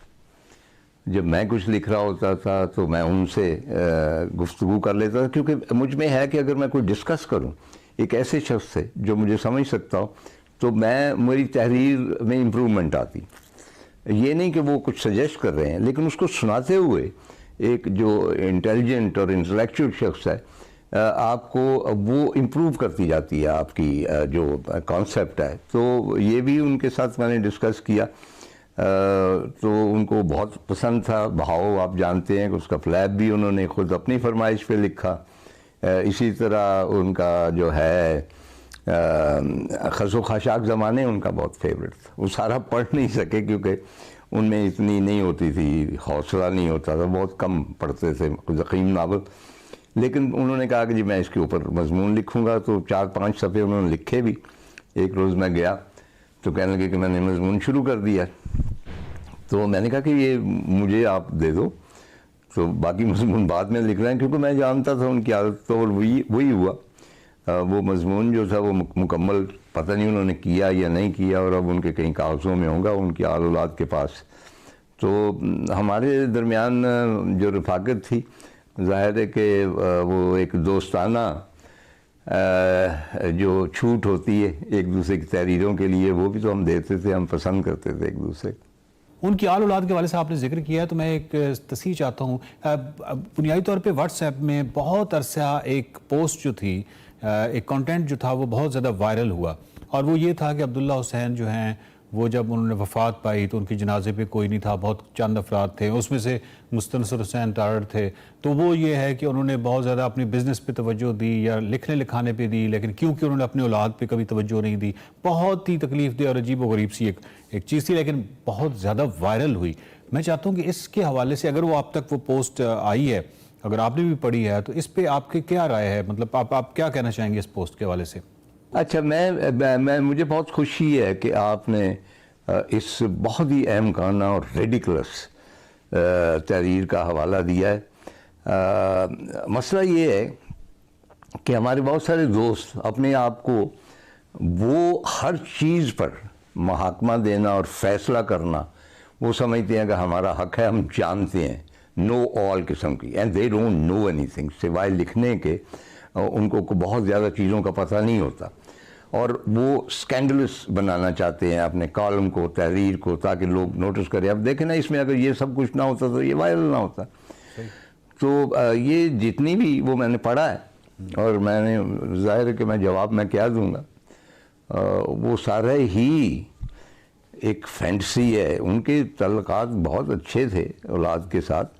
जब मैं कुछ लिख रहा होता था तो मैं उनसे गुफ्तगू कर लेता था, क्योंकि मुझ में है कि अगर मैं कोई डिस्कस करूं एक ऐसे शख्स से जो मुझे समझ सकता हो तो मेरी तहरीर में इम्प्रूवमेंट आती। ये नहीं कि वो कुछ सजेस्ट कर रहे हैं, लेकिन उसको सुनाते हुए एक जो इंटेलिजेंट और इंटेलेक्चुअल शख्स है आपको वो इम्प्रूव करती जाती है आपकी जो कॉन्सेप्ट है। तो ये भी उनके साथ मैंने डिस्कस किया, तो उनको बहुत पसंद था। भाव आप जानते हैं कि उसका फ्लैप भी उन्होंने खुद अपनी फरमाइश पे लिखा। इसी तरह उनका जो है खसो खाशाक ज़माने उनका बहुत फेवरेट था। वो सारा पढ़ नहीं सके क्योंकि उनमें इतनी नहीं होती थी, हौसला नहीं होता था, बहुत कम पढ़ते थे ज़ख़ीम नावल। लेकिन उन्होंने कहा कि जी मैं इसके ऊपर मजमून लिखूँगा, तो 4-5 सफ़े उन्होंने लिखे भी। एक रोज़ मैं गया तो कहने लगे कि मैंने मजमून शुरू कर दिया। तो मैंने कहा कि ये मुझे आप दे दो, तो बाकी मजमून बाद में लिख रहे हैं, क्योंकि मैं जानता था उनकी आदत। तो वही हुआ। वो मजमून जो था वो मुकम्मल पता नहीं उन्होंने किया या नहीं किया, और अब उनके कहीं कागज़ों में होगा उनकी आल औलाद के पास। तो हमारे दरमियान जो रफ़ाकत थी, ज़ाहिर है कि वो एक दोस्ताना जो छूट होती है एक दूसरे की तहरीरों के लिए, वो भी तो हम देते थे, हम पसंद करते थे एक दूसरे को।
उनकी आल औलाद के वाले से आपने जिक्र किया है, तो मैं एक तस्वीर चाहता हूँ। बुनियादी तौर पे व्हाट्सएप में बहुत अरसा एक पोस्ट जो थी, एक कंटेंट जो था वो बहुत ज़्यादा वायरल हुआ, और वो ये था कि अब्दुल्ला हुसैन जो हैं वो जब उन्होंने वफ़ात पाई तो उनके जनाजे पे कोई नहीं था, बहुत चंद अफराद थे, उसमें से मुस्तनसर हुसैन तारड़ थे। तो वो ये है कि उन्होंने बहुत ज़्यादा अपनी बिज़नेस पे तवज्जो दी या लिखने लिखाने पे दी, लेकिन क्योंकि उन्होंने अपनी औलाद पे कभी तवज्जो नहीं दी। बहुत ही तकलीफ दे और अजीब व गरीब सी एक चीज़ थी, लेकिन बहुत ज़्यादा वायरल हुई। मैं चाहता हूँ कि इसके हवाले से, अगर वो आप तक वो पोस्ट आई है, अगर आपने भी पढ़ी है, तो इस पर आपकी क्या राय है? मतलब आप क्या कहना चाहेंगे इस पोस्ट के हवाले से?
अच्छा, मैं मुझे बहुत खुशी है कि आपने इस बहुत ही अहम खाना और रेडिकुलस तहरीर का हवाला दिया है। मसला ये है कि हमारे बहुत सारे दोस्त अपने आप को वो हर चीज़ पर मुहाकमा देना और फैसला करना वो समझते हैं कि हमारा हक है, हम जानते हैं, नो ऑल किस्म की, and they don't know anything, सिवाय लिखने के उनको बहुत ज़्यादा चीज़ों का पता नहीं होता। और वो स्कैंडलस बनाना चाहते हैं अपने कॉलम को, तहरीर को, ताकि लोग नोटिस करें। अब देखें ना, इसमें अगर ये सब कुछ ना होता तो ये वायरल ना होता। तो ये जितनी भी वो मैंने पढ़ा है, और मैंने ज़ाहिर है कि मैं जवाब मैं क्या दूंगा, वो सारे ही एक फैंटसी है। उनके तल्लुकात बहुत अच्छे थे औलाद के साथ।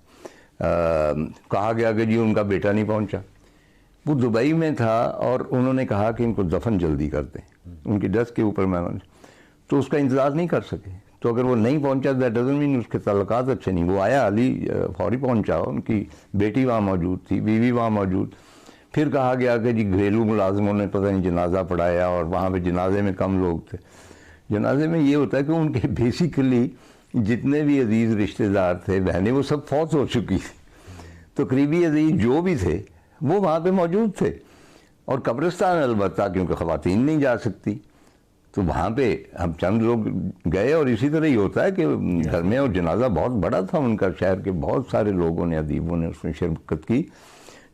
कहा गया कि जी उनका बेटा नहीं पहुंचा, वो दुबई में था, और उन्होंने कहा कि इनको दफन जल्दी कर दें, उनकी डेथ के ऊपर मेहमान, तो उसका इंतज़ार नहीं कर सके। तो अगर वो नहीं पहुंचा, दैट डजंट मीन उसके तल्लुकात अच्छे नहीं। वो आया, अली फौरी पहुंचा, उनकी बेटी वहाँ मौजूद थी, बीवी वहाँ मौजूद। फिर कहा गया कि जी घरेलू मुलाजमों ने पता नहीं जनाजा पढ़ाया, और वहाँ पे जनाजे में कम लोग थे। जनाजे में ये होता है कि उनके बेसिकली जितने भी अजीज़ रिश्तेदार थे, बहनें, वो सब फौत हो चुकी थी। तो करीबी अजीज़ जो भी थे वो वहाँ पे मौजूद थे, और कब्रिस्तान अलबत्ता क्योंकि ख़वातीन नहीं जा सकती, तो वहाँ पे हम चंद लोग गए। और इसी तरह ही होता है कि घर में, और जनाजा बहुत बड़ा था उनका, शहर के बहुत सारे लोगों ने, अदीबों ने उसमें शिरकत की।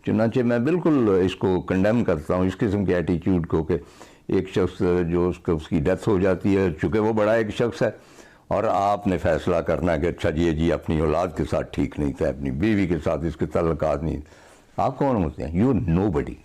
चुनांचे मैं बिल्कुल इसको कंडेम करता हूँ, इस किस्म के एटीट्यूड को, कि एक शख्स जो उसकी डेथ हो जाती है, चूँकि वो बड़ा एक शख्स है, और आपने फैसला करना कि अच्छा जी अपनी औलाद के साथ ठीक नहीं था, अपनी बीवी के साथ इसके तल्लुकात नहीं। आप कौन होते हैं? You nobody.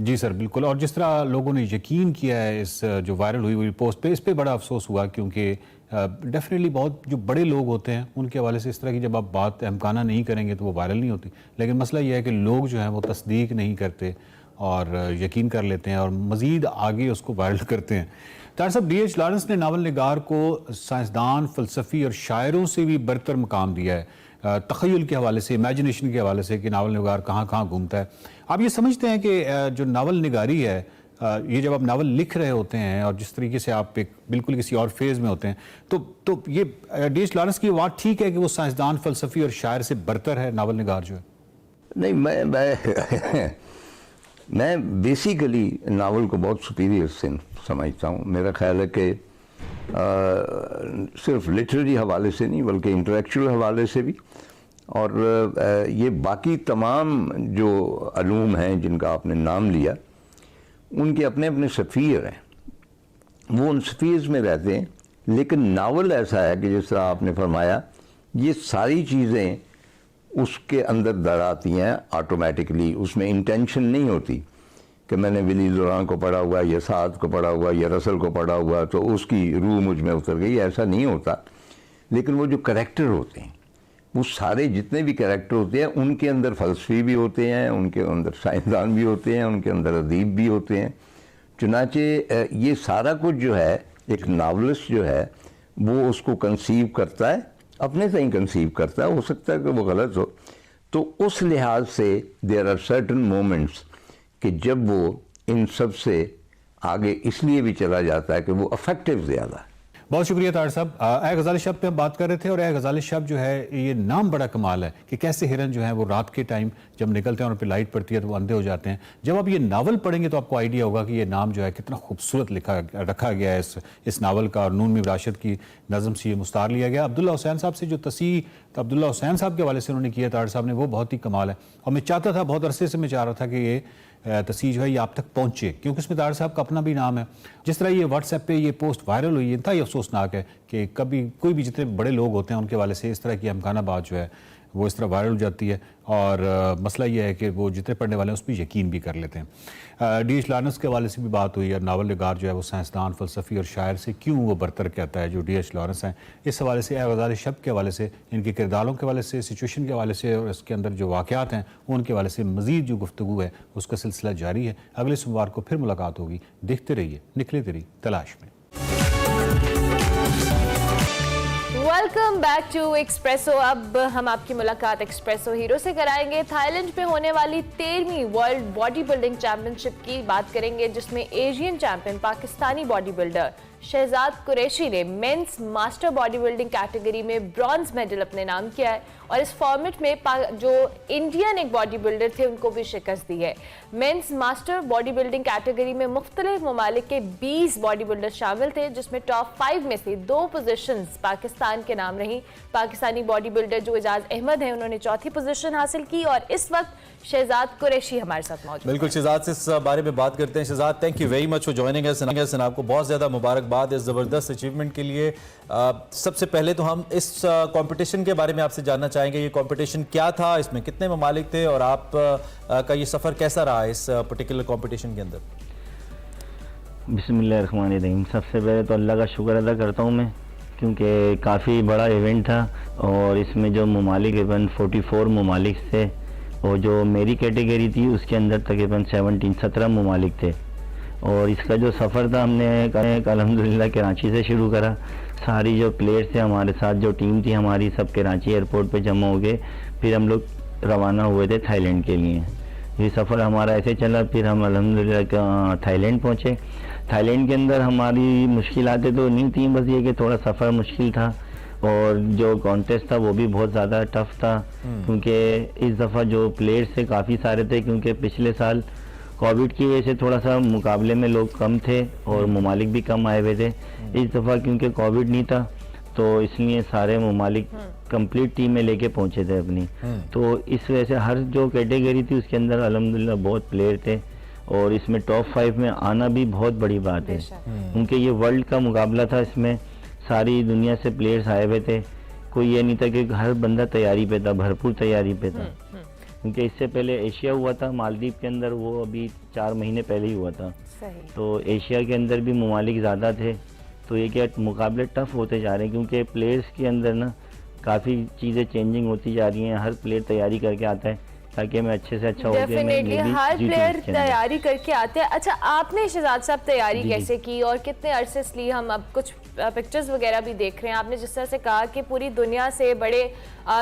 जी सर, बिल्कुल। और जिस तरह लोगों ने यकीन किया है इस जो वायरल हुई पोस्ट पे, इस पे बड़ा अफसोस हुआ, क्योंकि डेफिनेटली बहुत जो बड़े लोग होते हैं उनके हवाले से इस तरह की जब आप बात अहमकाना नहीं करेंगे तो वो वायरल नहीं होती। लेकिन मसला ये है कि लोग जो हैं वो तस्दीक नहीं करते और यकीन कर लेते हैं और मज़ीद आगे उसको वायरल करते हैं। तार साहब, D.H. लॉरेंस ने नावल निगार को साइंसदान, फ़लसफ़ी और शायरों से भी बरतर मकाम दिया है, तख़य्युल के हवाले से, इमेजिनेशन के हवाले से, कि नावल निगार कहाँ कहाँ घूमता है। आप ये समझते हैं कि जो नावल निगारी है, ये जब आप नावल लिख रहे होते हैं और जिस तरीके से आप एक बिल्कुल किसी और फेज़ में होते हैं, तो ये D.H. लॉरेंस की बात ठीक है कि वो साइंसदान, फ़लसफ़ी और शायर से बरतर है नावल निगार जो है?
नहीं, मैं बेसिकली नावल को बहुत सुपीरियर सिंफ समझता हूँ। मेरा ख्याल है कि सिर्फ लिटरेरी हवाले से नहीं बल्कि इंटेलेक्चुअल हवाले से भी। और ये बाकी तमाम जो अलूम हैं जिनका आपने नाम लिया, उनके अपने अपने सफ़ीर हैं, वो उन सफ़ीर्स में रहते हैं। लेकिन नावल ऐसा है कि जिस तरह आपने फरमाया, ये सारी चीज़ें उसके अंदर दर आती हैं ऑटोमेटिकली, उसमें इंटेंशन नहीं होती कि मैंने विली दुरान को पढ़ा हुआ या साद को पढ़ा हुआ या रसल को पढ़ा हुआ तो उसकी रूह मुझ में उतर गई, ऐसा नहीं होता। लेकिन वो जो करैक्टर होते हैं, वो सारे जितने भी करैक्टर होते हैं, उनके अंदर फ़लसफ़ी भी होते हैं, उनके अंदर साइंसदान भी होते हैं, उनके अंदर अदीब भी होते हैं। चुनाचे ये सारा कुछ जो है, एक नावलिस्ट जो है वो उसको कंसीव करता है, अपने से ही कंसीव करता है, हो सकता है कि वो गलत हो। तो उस लिहाज से देयर आर सर्टन मोमेंट्स कि जब वो इन सब से आगे इसलिए भी चला जाता है कि वो अफेक्टिव ज़्यादा है।
बहुत शुक्रिया तार साहब। ए गजाली शब पे हम बात कर रहे थे, और ए गजाली शब जो है, ये नाम बड़ा कमाल है कि कैसे हिरन जो है वो रात के टाइम जब निकलते हैं और उन पर लाइट पड़ती है तो वो अंधे हो जाते हैं। जब आप ये नावल पढ़ेंगे तो आपको आइडिया होगा कि ये नाम जो है कितना खूबसूरत रखा गया है इस नावल का, और नून मीर राशिद की नज़म से ये मुस्तार लिया गया। अब्दुल्ला हुसैन साहब से जो तसी अब्दुल्ला हुसैन साहब के हवाले से उन्होंने किया तार साहब ने, वो बहुत ही कमाल है। और मैं चाहता था, बहुत अरसे से मैं चाह रहा था कि ये तस्वीर जो है ये आप तक पहुंचे, क्योंकि इसमें तार साहब का अपना भी नाम है। जिस तरह ये व्हाट्सएप पे ये पोस्ट वायरल हुई, इंतहा ही अफसोसनाक है कि कभी कोई भी जितने बड़े लोग होते हैं उनके वाले से इस तरह की हमखाना बात जो है वो इस तरह वायरल हो जाती है। और मसला ये है कि वो जितने पढ़ने वाले हैं उस पर यकीन भी कर लेते हैं। डी एच लॉरेंस के हवाले से भी बात हुई, और नावल निगार जो है वो साइंसदान, फ़लसफ़ी और शायर से क्यों वो बरतर कहता है जो डी एच लॉरेंस हैं। इस हवाले से गजाली शब के हवाले से, इनके किरदारों के हवाले से, सिचुएशन के हवाले से, और इसके अंदर जो वाक़यात हैं उनके हवाले से मज़ीद जो गुफ्तगू है उसका सिलसिला जारी है। अगले सोमवार को फिर मुलाकात होगी। देखते रहिए निकले तेरी तलाश में।
Welcome back to Expresso. अब हम आपकी मुलाकात एक्सप्रेसो हीरो से कराएंगे। थाईलैंड में होने वाली 13वीं वर्ल्ड बॉडी बिल्डिंग चैंपियनशिप की बात करेंगे, जिसमें Asian champion Pakistani body builder Shahzad Qureshi ने men's master body building category में ब्रॉन्ज मेडल अपने नाम किया है, और इस फॉर्मेट में जो इंडियन एक बॉडी बिल्डर थे उनको भी शिकस्त दी है। Men's master body building category में मुख्तलिफ ममालिक के 20 बॉडी बिल्डर शामिल थे, जिसमें टॉप 5 में से 2 पोजीशंस पाकिस्तान के नाम रही। पाकिस्तानी बॉडी बिल्डर जो एजाज अहमद हैं, उन्होंने 4थी पोजीशन हासिल की, और इस वक्त शहजाद कुरैशी हमारे साथ मौजूद।
बिल्कुल, शहजाद से इस बारे में बात करते हैं। Shahzad, thank you very much for joining us. आपको बहुत ज़्यादा मुबारकबाद इस ज़बरदस्त अचीवमेंट के लिए। सबसे पहले तो हम इस कंपटीशन के बारे में आपसे जानना चाहेंगे। ये कंपटीशन क्या था, इसमें कितने ममालिक थे, और आप का ये सफ़र कैसा रहा इस पर्टिकुलर कंपटीशन के अंदर?
बिस्मिल्लाहिर्रहमानिर्रहीम। सबसे पहले तो अल्लाह का शुक्र अदा करता हूँ मैं, क्योंकि काफ़ी बड़ा इवेंट था, और इसमें जो ममालिक तकरीबन 44 ममालिक थे, और जो मेरी कैटेगरी थी उसके अंदर तकरीबन 17 ममालिक थे। और इसका जो सफ़र था, हमने अल्हम्दुलिल्लाह कराची से शुरू करा। सारी जो प्लेयर्स थे हमारे साथ, जो टीम थी हमारी, सब कराची एयरपोर्ट पे जमा हो गए। फिर हम लोग रवाना हुए थे थाईलैंड के लिए। ये सफ़र हमारा ऐसे चला, फिर हम अल्हम्दुलिल्लाह थाईलैंड पहुँचे। थाईलैंड के अंदर हमारी मुश्किलातें तो नहीं थी, बस ये कि थोड़ा सफ़र मुश्किल था, और जो कॉन्टेस्ट था वो भी बहुत ज़्यादा टफ था, क्योंकि इस दफ़ा जो प्लेयर्स थे काफ़ी सारे थे, क्योंकि पिछले साल कोविड की वजह से थोड़ा सा मुकाबले में लोग कम थे और ममालिक भी कम आए हुए थे। इस दफ़ा क्योंकि कोविड नहीं था तो इसलिए सारे ममालिक कंप्लीट टीम में लेके पहुंचे थे अपनी। तो इस वजह से हर जो कैटेगरी थी उसके अंदर अल्हम्दुलिल्लाह बहुत प्लेयर थे, और इसमें टॉप 5 में आना भी बहुत बड़ी बात है, क्योंकि ये वर्ल्ड का मुकाबला था। इसमें सारी दुनिया से प्लेयर्स आए हुए थे, कोई ये नहीं था कि हर बंदा तैयारी पे था, भरपूर तैयारी पे था। क्योंकि इससे पहले एशिया हुआ था मालदीव के अंदर, वो अभी 4 महीने पहले ही हुआ था। तो एशिया के अंदर भी ममालिक ज़्यादा थे, तो ये क्या मुकाबले टफ होते जा रहे हैं, क्योंकि प्लेयर्स के अंदर ना काफ़ी चीज़ें चेंजिंग होती जा रही हैं। हर प्लेयर तैयारी करके आता है ताकि मैं अच्छे से अच्छा हो जाए।
डेफिनेटली हर प्लेयर तैयारी करके आते हैं। अच्छा, आपने शहजाद साहब तैयारी कैसे की और कितने अरसे से ली? हम अब कुछ पिक्चर्स वगैरह भी देख रहे हैं। आपने जिस तरह से कहा कि पूरी दुनिया से बड़े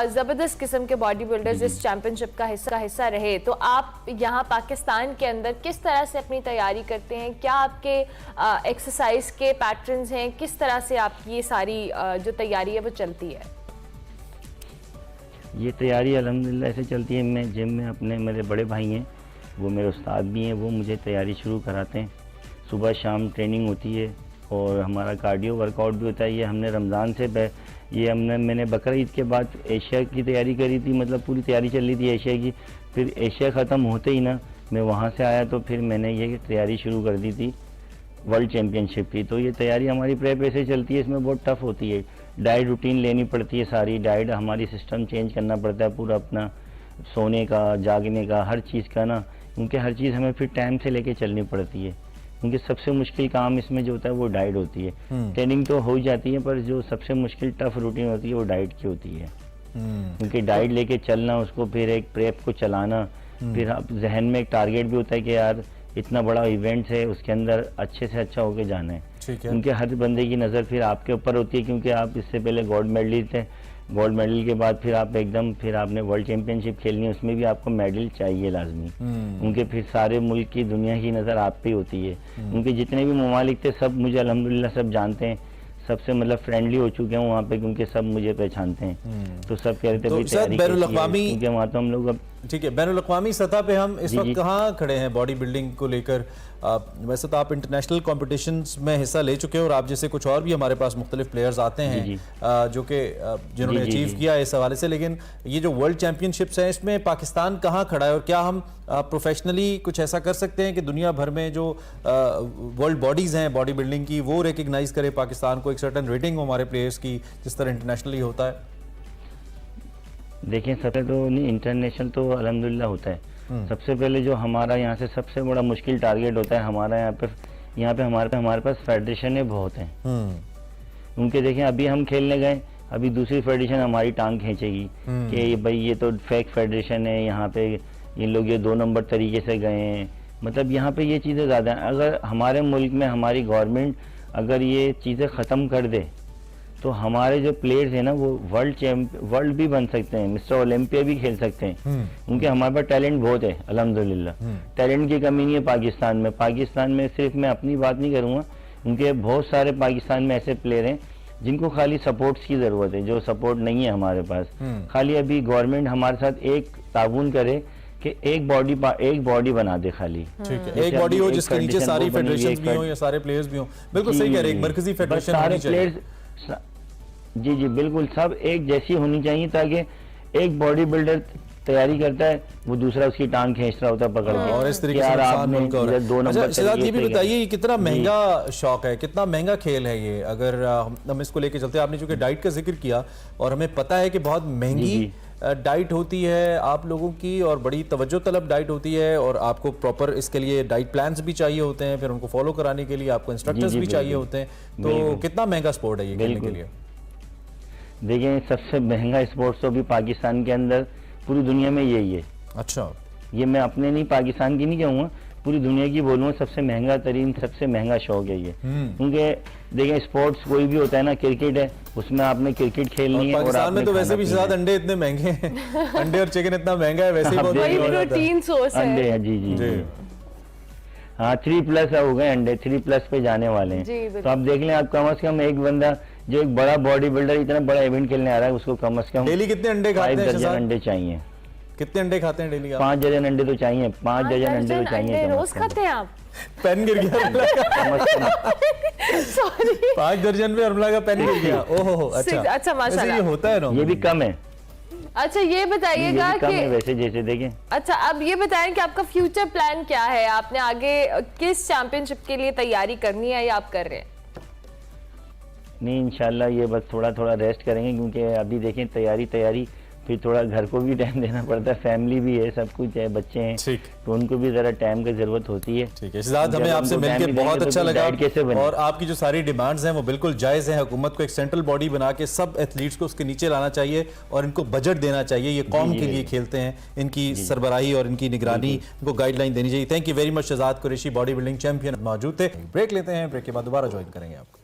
ज़बरदस्त किस्म के बॉडी बिल्डर्स इस चैंपियनशिप का हिस्सा रहे, तो आप यहाँ पाकिस्तान के अंदर किस तरह से अपनी तैयारी करते हैं? क्या आपके एक्सरसाइज के पैटर्न्स हैं? किस तरह से आपकी ये सारी जो तैयारी है वो चलती है?
ये तैयारी अल्हम्दुलिल्लाह ऐसे चलती है। मैं जिम में अपने, मेरे बड़े भाई हैं, वो मेरे उस्ताद भी हैं, वो मुझे तैयारी शुरू कराते हैं। सुबह शाम ट्रेनिंग होती है, और हमारा कार्डियो वर्कआउट भी होता है। ये हमने रमज़ान से मैंने बकरा ईद के बाद एशिया की तैयारी करी थी, मतलब पूरी तैयारी चल रही थी एशिया की। फिर एशिया ख़त्म होते ही ना मैं वहाँ से आया तो फिर मैंने ये तैयारी शुरू कर दी थी वर्ल्ड चैम्पियनशिप की। तो ये तैयारी हमारी प्रेप ऐसे चलती है, इसमें बहुत टफ होती है, डाइट रूटीन लेनी पड़ती है, सारी डाइट हमारी सिस्टम चेंज करना पड़ता है पूरा अपना, सोने का, जागने का, हर चीज़ का ना, क्योंकि हर चीज़ हमें फिर टाइम से लेके चलनी पड़ती है। क्योंकि सबसे मुश्किल काम इसमें जो होता है वो डाइट होती है। ट्रेनिंग तो हो ही जाती है पर जो सबसे मुश्किल टफ रूटीन होती है वो डाइट की होती है। क्योंकि डाइट लेके चलना, उसको फिर एक प्रेप को चलाना, फिर आप जहन में एक टारगेट भी होता है कि यार इतना बड़ा इवेंट है, उसके अंदर अच्छे से अच्छा होके जाना है। क्योंकि हर बंदे की नज़र फिर आपके ऊपर होती है, क्योंकि आप इससे पहले गोल्ड मेडलिस्ट थे, गोल्ड मेडल के बाद फिर आप फिर आपने वर्ल्ड चैंपियनशिप खेलनी है, उसमें भी आपको मेडल चाहिए लाजमी। उनके फिर सारे मुल्क की, दुनिया की नज़र आप पे होती है। उनके जितने भी ममालिक थे सब मुझे अल्हम्दुलिल्लाह सब जानते हैं, सबसे मतलब फ्रेंडली हो चुके हैं वहाँ पे, क्योंकि सब मुझे पहचानते हैं। तो सब कह रहे थे क्योंकि वहाँ तो हम लोग अब
ठीक है, बैनुल अक़वामी सतह पे हम इस वक्त कहाँ खड़े हैं बॉडी बिल्डिंग को लेकर? वैसे तो आप इंटरनेशनल कॉम्पिटिशन्स में हिस्सा ले चुके हो और आप जैसे कुछ और भी हमारे पास मुख्तलिफ प्लेयर्स आते हैं जो कि जिन्होंने अचीव किया है इस हवाले से, लेकिन ये जो वर्ल्ड चैम्पियनशिप्स हैं इसमें पाकिस्तान कहाँ खड़ा है और क्या हम प्रोफेशनली कुछ ऐसा कर सकते हैं कि दुनिया भर में जो वर्ल्ड बॉडीज़ हैं बॉडी बिल्डिंग की वो रिकग्नाइज करे पाकिस्तान को, एक सर्टन रेटिंग हो हमारे प्लेयर्स की जिस तरह इंटरनेशनली होता है?
देखें, सबसे तो नहीं, इंटरनेशनल तो अल्हम्दुलिल्लाह होता है। सबसे पहले जो हमारा यहाँ से सबसे बड़ा मुश्किल टारगेट होता है हमारा यहाँ पे हमारे पास फेडरेशनें बहुत हैं। उनके देखें अभी हम खेलने गए, अभी दूसरी फेडरेशन हमारी टांग खींचेगी कि भाई ये तो फेक फेडरेशन है, यहाँ पे इन लोग ये 2 नंबर तरीके से गए हैं। मतलब यहाँ पे ये चीज़ें ज़्यादा हैं। अगर हमारे मुल्क में हमारी गवर्नमेंट अगर ये चीज़ें ख़त्म कर दे तो हमारे जो प्लेयर्स हैं ना वो वर्ल्ड भी बन सकते हैं, मिस्टर ओलंपिया भी खेल सकते हैं। उनके हमारे पास टैलेंट बहुत है अल्हम्दुलिल्लाह, टैलेंट की कमी नहीं है पाकिस्तान में। पाकिस्तान में सिर्फ मैं अपनी बात नहीं करूँगा, उनके बहुत सारे पाकिस्तान में ऐसे प्लेयर हैं जिनको खाली सपोर्ट्स की ज़रूरत है, जो सपोर्ट नहीं है हमारे पास। खाली अभी गवर्नमेंट हमारे साथ एक ताउन करे कि एक बॉडी बना दे खाली।
ठीक है, एक बॉडी हो जिसके नीचे सारी फेडरेशंस भी हो या सारे प्लेयर्स भी हो। बिल्कुल सही कह रहे हैं, एक मरकजी फेडरेशन
सारे
होनी चाहिए।
प्लेयर्स जी बिल्कुल सब एक जैसी होनी चाहिए, ताकि एक बॉडी बिल्डर तैयारी करता है वो दूसरा उसकी टांग खींच रहा होता है पकड़ के,
और इस तरीके से
आपने 2 नंबर।
शहजाद ये भी बताइए, ये कितना महंगा शौक है, कितना महंगा खेल है ये? अगर हम इसको लेके चलते हैं, आपने चूंकि डाइट का जिक्र किया और हमें पता है कि बहुत महंगी डाइट होती है आप लोगों की और बड़ी तवज्जो तलब डाइट होती है और आपको प्रॉपर इसके लिए डाइट प्लान्स भी चाहिए होते हैं, फिर उनको फॉलो कराने के लिए आपको इंस्ट्रक्टर्स भी चाहिए होते हैं। तो कितना महंगा स्पोर्ट है ये खेलने के लिए?
देखिए, सबसे महंगा स्पोर्ट्स तो अभी पाकिस्तान के अंदर पूरी दुनिया में यही है।
अच्छा,
ये मैं अपने नहीं, पाकिस्तान की नहीं कहूँगा, पूरी दुनिया की बोलूँगा, सबसे महंगा तरीन, सबसे महंगा शौक है ये। क्योंकि देखिए स्पोर्ट्स कोई भी होता है ना, क्रिकेट है, उसमें आपने क्रिकेट खेलनी है।
पाकिस्तान में तो वैसे भी ज्यादा अंडे इतने महंगे हैं, अंडे और चिकन इतना महंगा है, वैसे ही बहुत
प्रोटीन सोर्स है।
अंडे है जी। हाँ 3+ हो गए अंडे, 3+ पे जाने वाले हैं। तो आप देख लें, आप कम से कम एक बंदा जो एक बड़ा बॉडी बिल्डर इतना बड़ा इवेंट खेलने आ रहा है, उसको कम से कम
डेली कितने अंडे खाते हैं?
5 दर्जन अंडे चाहिए।
कितने अंडे खाते हैं डेली?
5 दर्जन अंडे तो चाहिए, 5 दर्जन अंडे तो चाहिए।
रोज खाते हैं आप?
पेन गिर गया।
सॉरी,
5 दर्जन पे अरमला का पेन गिर गया। ओहो, अच्छा
माशाल्लाह,
ये होता है ना,
ये भी कम है।
अच्छा ये बताइएगा कि
वैसे जैसे देखें।
अच्छा अब ये बताएं कि आपका फ्यूचर प्लान क्या है? आपने आगे किस चैंपियनशिप के लिए तैयारी करनी है या आप कर रहे हैं?
नहीं, इंशाल्लाह ये बस थोड़ा रेस्ट करेंगे, क्योंकि अभी देखें तैयारी फिर थोड़ा घर को भी टाइम देना पड़ता है, फैमिली भी है, सब कुछ है, बच्चे हैं, तो उनको भी जरा टाइम की जरूरत होती है।
ठीक है शहजाद, हमें आपसे मिलकर बहुत अच्छा लगा और आपकी जो सारी डिमांड्स हैं वो बिल्कुल जायज़ हैं। हुकूमत को एक सेंट्रल बॉडी बना के सब एथलीट्स को उसके नीचे लाना चाहिए और इनको बजट देना चाहिए। ये कौम के लिए खेलते हैं, इनकी सरबराही और इनकी निगरानी, इनको गाइडलाइन देनी चाहिए। Thank you very much Shahzad Qureshi, body building champion मौजूद थे। ब्रेक लेते हैं, ब्रेक के बाद दोबारा ज्वाइन करेंगे आपको।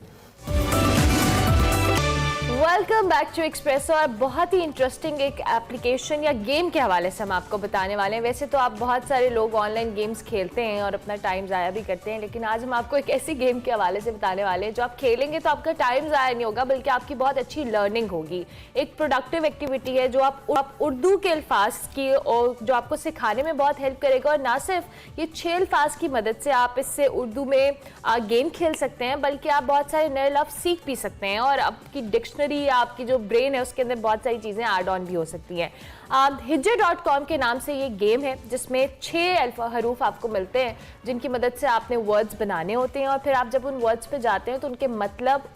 Welcome back to Expresso. और बहुत ही इंटरेस्टिंग एक एप्लीकेशन या गेम के हवाले से हम आपको बताने वाले हैं। वैसे तो आप बहुत सारे लोग ऑनलाइन गेम्स खेलते हैं और अपना टाइम ज़ाया भी करते हैं, लेकिन आज हम आपको एक ऐसी गेम के हवाले से बताने वाले हैं जो आप खेलेंगे तो आपका टाइम ज़ाया नहीं होगा, बल्कि आपकी बहुत अच्छी लर्निंग होगी। एक प्रोडक्टिव एक्टिविटी है जो आप उर्दू के अल्फाज की और जो आपको सिखाने में बहुत हेल्प करेगा। और ना सिर्फ ये 6 अल्फाज की मदद से आप इससे उर्दू में गेम खेल सकते हैं, बल्कि आप बहुत सारे नए लफ्ज़ सीख भी सकते हैं और आपकी डिक्शनरी या आपकी जो ब्रेन है उसके अंदर बहुत सारी चीज़ें ऐड ऑन भी हो सकती हैं। हिज्जे.com के नाम से ये गेम है जिसमें 6 हरूफ आपको मिलते हैं जिनकी मदद से आपने वर्ड्स बनाने होते हैं और फिर आप जब उन वर्ड्स पे जाते हैं तो उनके मतलब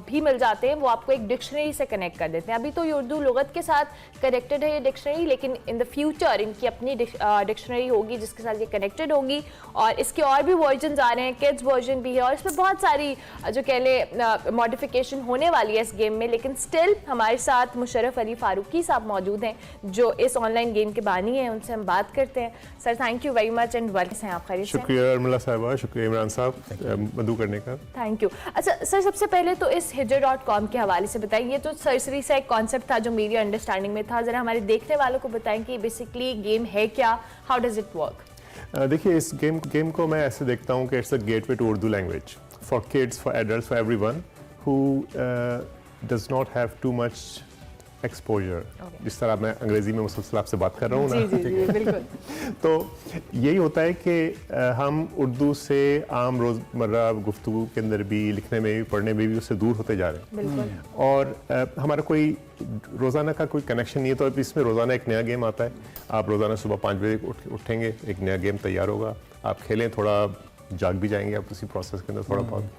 भी मिल जाते हैं। वो आपको एक डिक्शनरी से कनेक्ट कर देते हैं। अभी तो ये उर्दू लुगत के साथ कनेक्टेड है ये डिक्शनरी, लेकिन इन द फ्यूचर इनकी अपनी डिक्शनरी होगी जिसके साथ ये कनेक्टेड होगी। और इसके और भी वर्जन आ रहे हैं, किड्स वर्जन भी है और इसमें बहुत सारी जो कह लें मॉडिफिकेशन होने वाली है इस गेम में। लेकिन स्टिल हमारे साथ मुशर्रफ अली फारूकी साहब मौजूद हैं जो इस ऑनलाइन गेम के बानी हैं। उनसे हम बात करते हैं। Sir thank you very much and welcome. आप खैरियत से?
शुक्रिया अर्मिला साहिबा, शुक्रिया इमरान साहब मदू करने का।
Thank you. अच्छा सर, सबसे पहले तो इस हिज्जे.com के हवाले से बताइए। ये तो सरसरी सा एक कॉन्सेप्ट था जो मेरी अंडरस्टैंडिंग में था, जरा हमारे देखने वालों को बताएं कि बेसिकली गेम है क्या, हाउ डज इट वर्क?
देखिए इस गेम को मैं ऐसे देखता हूँ कि it's a gateway to Urdu language for kids, for adults, for everyone who does not have too much exposure. जिस तरह मैं अंग्रेजी में मुसलसल आपसे बात कर रहा हूँ ना,
जी, बिल्कुल।
तो यही होता है कि हम उर्दू से आम रोज़मर्रा गुफ्तगू के अंदर भी, लिखने में भी, पढ़ने में भी उससे दूर होते जा रहे हैं और हमारा कोई रोज़ाना का कोई कनेक्शन नहीं है। तो अब इसमें रोज़ाना एक नया गेम आता है। आप रोज़ाना सुबह 5 बजे उठेंगे, एक नया गेम तैयार होगा, आप खेलें, थोड़ा जाग भी जाएंगे आप उसी प्रोसेस के अंदर थोड़ा बहुत,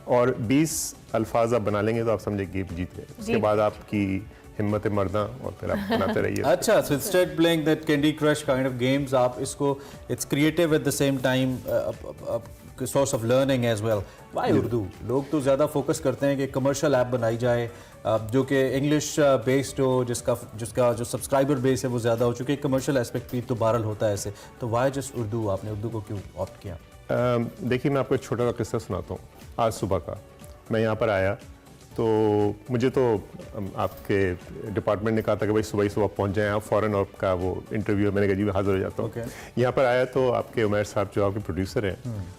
और 20 अल्फाज आप बना लेंगे तो आप समझे गेम जीत गए। उसके बाद आपकी हिम्मत मर्दा और फिर आप बनाते रहिए।
अच्छा, so instead playing that Candy Crush kind of games, आप इसको it's creative at the same time, source of learning as well. Why Urdu? लोग तो ज़्यादा फोकस करते हैं कि कमर्शियल ऐप बनाई जाए जो कि इंग्लिश बेस्ड हो, जिसका जो सब्सक्राइबर बेस है वो ज़्यादा हो, चूँकि कमर्शियल एस्पेक्ट भी तो बहरहाल होता है ऐसे। तो वाई जस्ट उर्दू? आपने उर्दू को क्यों ऑप्ट किया?
देखिए मैं आपको एक छोटा सा किस्सा सुनाता हूँ। आज सुबह का मैं यहाँ पर आया तो मुझे तो आपके डिपार्टमेंट ने कहा था कि भाई सुबह ही सुबह पहुँच जाएं आप फ़ौरन, आपका वो इंटरव्यू। मैंने कहा जी मैं हाज़िर हो जाता हूँ। यहाँ पर आया तो आपके उमैर साहब जो आपके प्रोड्यूसर हैं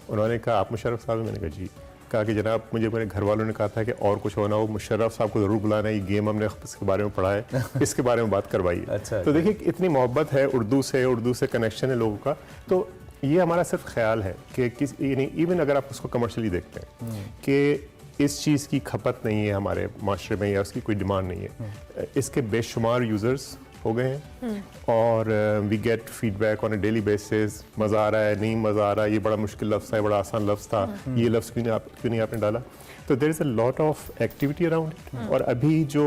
उन्होंने कहा आप मुशर्रफ साहब? मैंने कहा जी। कहा कि जनाब मुझे मेरे घर वालों ने कहा था कि और कुछ होना हो मुशर्रफ साहब को ज़रूर बुलाना है, ये गेम हमने इसके बारे में पढ़ा है, इसके बारे में बात करवाइए।
अच्छा,
तो देखिए इतनी मोहब्बत है उर्दू से कनेक्शन है लोगों का। तो ये हमारा सिर्फ ख्याल है कि किस इवन अगर आप उसको कमर्शियली देखते हैं कि इस चीज़ की खपत नहीं है हमारे माशरे में या उसकी कोई डिमांड नहीं है। इसके बेशुमार यूज़र्स हो गए हैं और we get feedback on a daily basis. मज़ा आ रहा है, नहीं मज़ा आ रहा है, ये बड़ा मुश्किल लफ्ज़ है, बड़ा आसान लफ्ज़ था, ये लफ्ज़ क्यों नहीं आपने डाला? तो there is a lot of activity around it. और अभी जो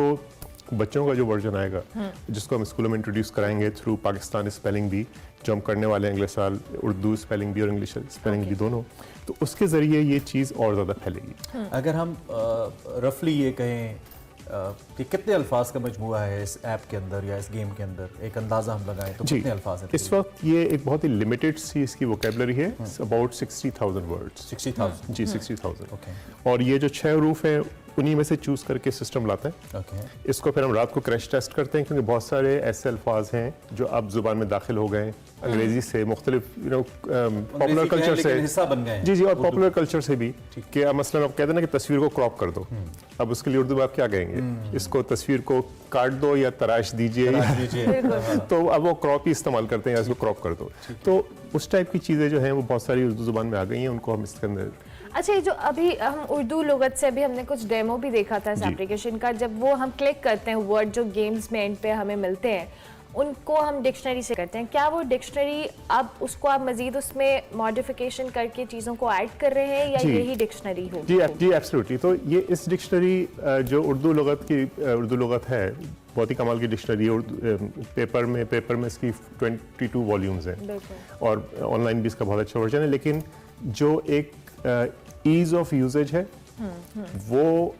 बच्चों का जो वर्जन आएगा जिसको हम स्कूलों में इंट्रोड्यूस कराएंगे थ्रू पाकिस्तानी स्पेलिंग बी, जो हम करने वाले हैं अगले साल, उर्दू स्पेलिंग बी और इंग्लिश स्पेलिंग बी दोनों, तो उसके ज़रिए ये चीज़ और ज़्यादा फैलेगी।
अगर हम रफली ये कहें कि कितने अल्फाज का मजमूआ है इस ऐप के अंदर या इस गेम के अंदर, एक अंदाज़ा हम लगाएं तो कितने अल्फाज हैं?
इस वक्त ये एक बहुत ही लिमिटेड सी इसकी वोकेबलरी है, अबाउट 60,000 वर्ड्स।
60,000?
जी 60,000।
ओके।
और ये जो 6 हरूफ हैं उन्हीं में से चूज करके सिस्टम लाते हैं। इसको फिर हम रात को क्रैश टेस्ट करते हैं, क्योंकि बहुत सारे ऐसे अल्फाज हैं जो अब जुबान में दाखिल हो गए अंग्रेजी से, मुख्तलिफ पॉपुलर कल्चर से
हिस्सा बन गए।
जी और पॉपुलर कल्चर से भी कि अब मसलन आप कहते हैं ना कि तस्वीर को क्रॉप कर दो, अब उसके लिए उर्दू में आप क्या कहेंगे? इसको तस्वीर को काट दो या तराश दीजिए तो अब वो क्रॉप ही इस्तेमाल करते हैं या इसको क्रॉप कर दो। तो उस टाइप की चीज़ें जो हैं वो बहुत सारी उर्दू जुबान में आ गई हैं, उनको हम इसके अंदर।
अच्छा, ये जो अभी हम उर्दू लुगत से अभी हमने कुछ डेमो भी देखा था इस एप्लीकेशन का, जब वो हम क्लिक करते हैं वर्ड जो गेम्स में एंड पे हमें मिलते हैं उनको हम डिक्शनरी से करते हैं, क्या वो डिक्शनरी अब उसको आप मजीद उसमें मॉडिफिकेशन करके चीज़ों को ऐड कर रहे हैं या यही डिक्शनरी होगी?
जी एब्सोल्युटली। तो ये इस डिक्शनरी जो उर्दू लुगत है बहुत ही कमाल की डिक्शनरी है। पेपर में इसकी 22 वॉल्यूम्स हैं और ऑनलाइन भी इसका बहुत अच्छा वर्जन है, लेकिन जो एक ईज ऑफ यूजेज है वो